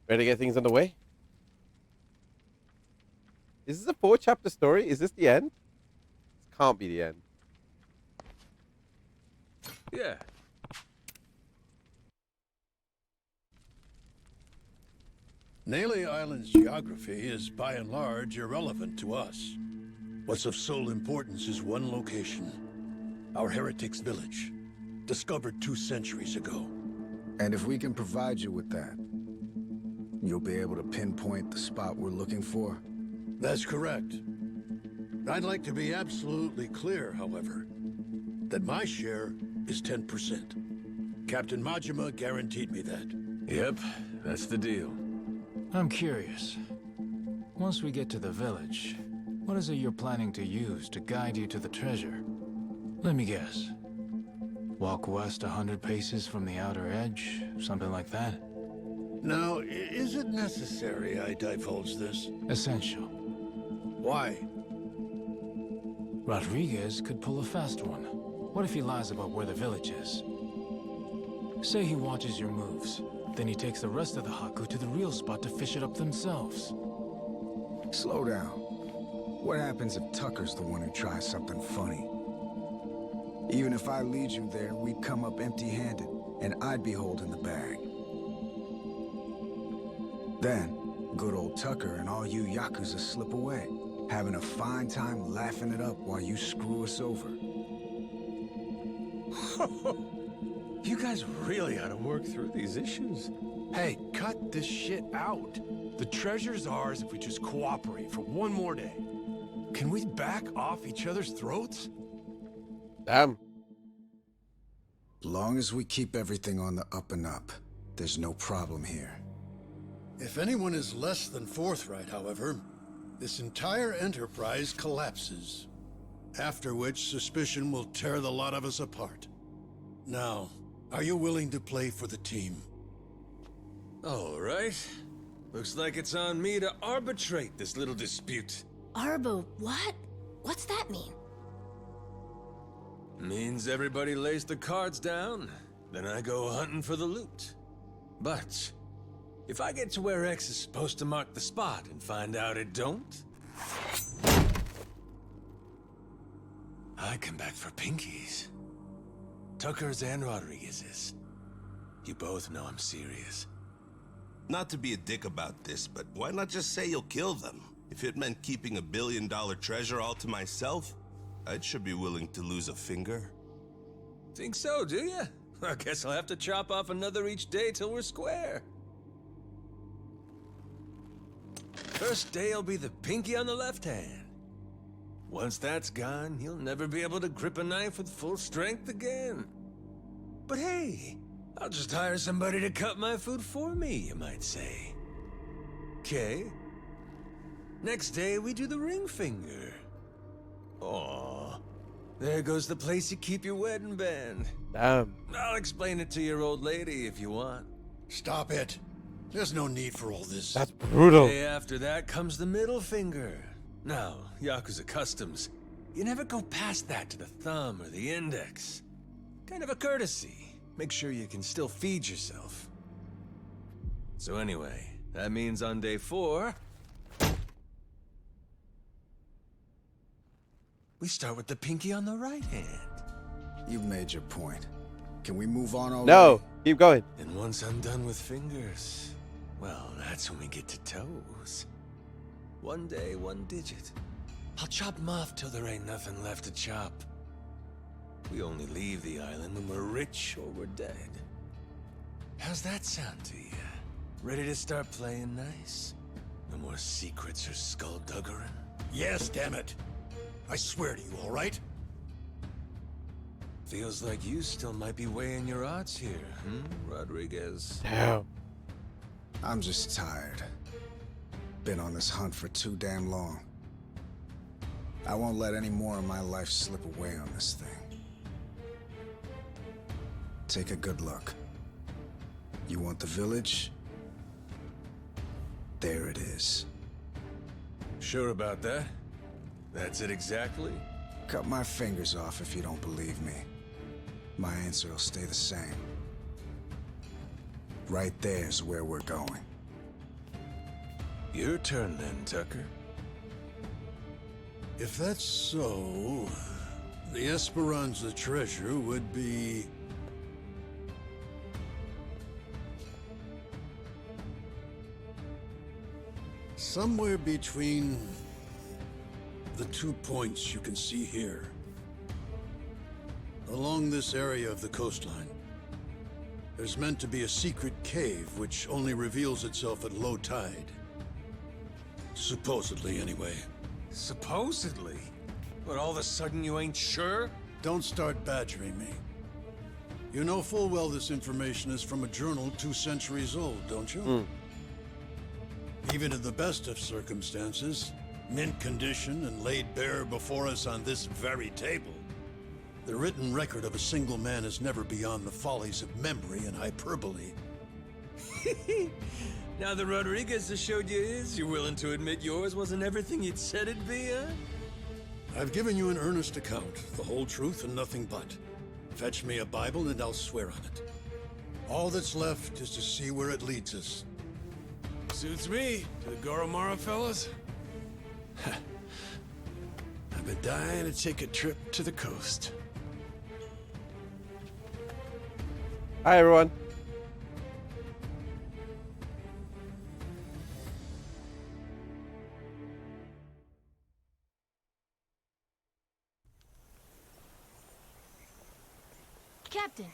Ready to get things underway? Is this a 4-chapter story? Is this the end? This can't be the end. Yeah. Nele Island's geography is by and large irrelevant to us. What's of sole importance is one location. Our heretics' village, discovered 2 centuries ago. And if we can provide you with that, you'll be able to pinpoint the spot we're looking for? That's correct. I'd like to be absolutely clear, however, that my share is 10%. Captain Majima guaranteed me that. Yep, that's the deal. I'm curious. Once we get to the village, what is it you're planning to use to guide you to the treasure? Let me guess. Walk west 100 paces from the outer edge, something like that? Now, is it necessary I divulge this? Essential. Why? Rodriguez could pull a fast one. What if he lies about where the village is? Say he watches your moves, then he takes the rest of the Haku to the real spot to fish it up themselves. Slow down. What happens if Tucker's the one who tries something funny? Even if I lead you there, we'd come up empty-handed, and I'd be holding the bag. Then, good old Tucker and all you Yakuza slip away, having a fine time laughing it up while you screw us over. You guys really ought to work through these issues. Hey, cut this shit out. The treasure's ours if we just cooperate for one more day. Can we back off each other's throats? Damn. Long as we keep everything on the up and up, there's no problem here. If anyone is less than forthright, however, this entire enterprise collapses. After which, suspicion will tear the lot of us apart. Now, are you willing to play for the team? All right. Looks like it's on me to arbitrate this little dispute. Arbo, what? What's that mean? Means everybody lays the cards down, then I go hunting for the loot. But if I get to where X is supposed to mark the spot and find out it don't, I come back for pinkies. Tucker's and Rodriguez's. You both know I'm serious. Not to be a dick about this, but why not just say you'll kill them? If it meant keeping $1 billion treasure all to myself, I should be willing to lose a finger. Think so, do ya? I guess I'll have to chop off another each day till we're square. First day will be the pinky on the left hand. Once that's gone, you'll never be able to grip a knife with full strength again. But hey, I'll just hire somebody to cut my food for me, you might say. Okay. Next day, we do the ring finger. Aw, there goes the place you keep your wedding band. Damn. I'll explain it to your old lady if you want. Stop it. There's no need for all this. That's brutal. Day after that comes the middle finger. Now, Yakuza customs, you never go past that to the thumb or the index. Kind of a courtesy. Make sure you can still feed yourself. So anyway, that means on day 4... we start with the pinky on the right hand. You've made your point. Can we move on already? No, keep going. And once I'm done with fingers, well, that's when we get to toes. One day, one digit. I'll chop 'em off till there ain't nothing left to chop. We only leave the island when we're rich or we're dead. How's that sound to you? Ready to start playing nice? No more secrets or skullduggerin'? Yes, damn it. I swear to you, all right? Feels like you still might be weighing your odds here, Rodriguez? Damn. I'm just tired. Been on this hunt for too damn long. I won't let any more of my life slip away on this thing. Take a good look. You want the village? There it is. Sure about that? That's it exactly? Cut my fingers off if you don't believe me. My answer will stay the same. Right there's where we're going. Your turn then, Tucker. If that's so, the Esperanza treasure would be... somewhere between the 2 points you can see here. Along this area of the coastline, there's meant to be a secret cave which only reveals itself at low tide. Supposedly, anyway. Supposedly? But all of a sudden you ain't sure? Don't start badgering me. You know full well this information is from a journal 2 centuries old, don't you? Even in the best of circumstances, mint condition and laid bare before us on this very table, the written record of a single man is never beyond the follies of memory and hyperbole. Now that Rodriguez has showed you his, you're willing to admit yours wasn't everything you'd said it'd be, huh? I've given you an earnest account, the whole truth and nothing but. Fetch me a Bible and I'll swear on it. All that's left is to see where it leads us. Suits me. To the Goromara fellas? I've been dying to take a trip to the coast. Hi, everyone. Captain.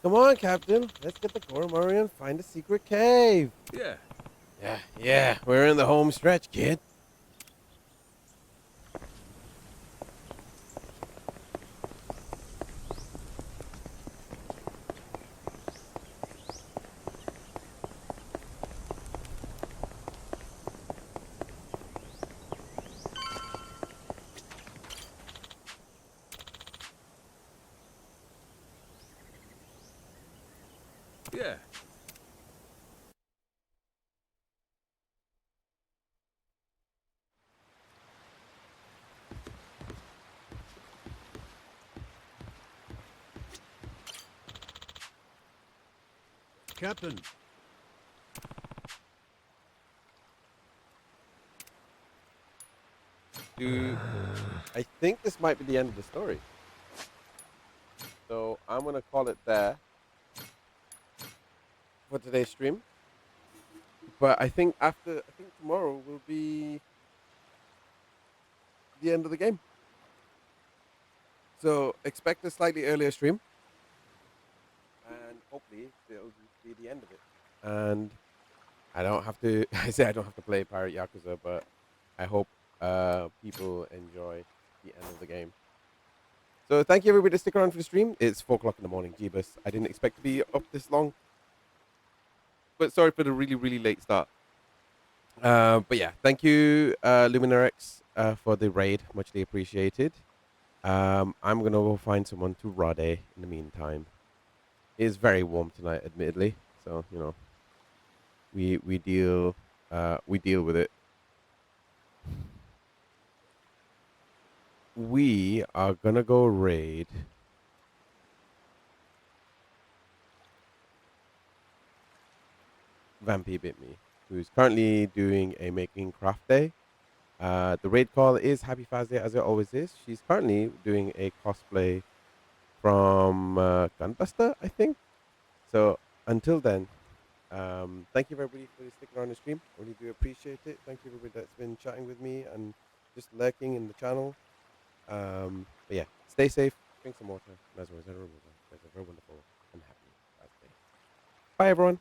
Come on, Captain. Let's get the Goromari and find a secret cave. Yeah. Yeah. We're in the home stretch, kid. Yeah. Captain. I think this might be the end of the story. So I'm gonna call it there for today's stream. But I think tomorrow will be the end of the game. So expect a slightly earlier stream. And hopefully it'll be the end of it. And I don't have to I don't have to play Pirate Yakuza, but I hope people enjoy the end of the game. So thank you everybody to stick around for the stream. It's 4 o'clock in the morning, Jeebus. I didn't expect to be up this long. But sorry for the really, really late start. But yeah, thank you, Luminarex, for the raid. Muchly appreciated. I'm going to go find someone to Rade in the meantime. It is very warm tonight, admittedly. So, you know, we deal with it. We are going to go raid Vampy Bit Me, who's currently doing a making craft day. The raid call is Happy FAZ Day, as it always is. She's currently doing a cosplay from Gunbuster, I think. So until then, thank you everybody for sticking around the stream. Really do appreciate it. Thank you everybody that's been chatting with me and just lurking in the channel. But yeah, stay safe, drink some water, and as always, have a very wonderful and happy birthday. Bye everyone.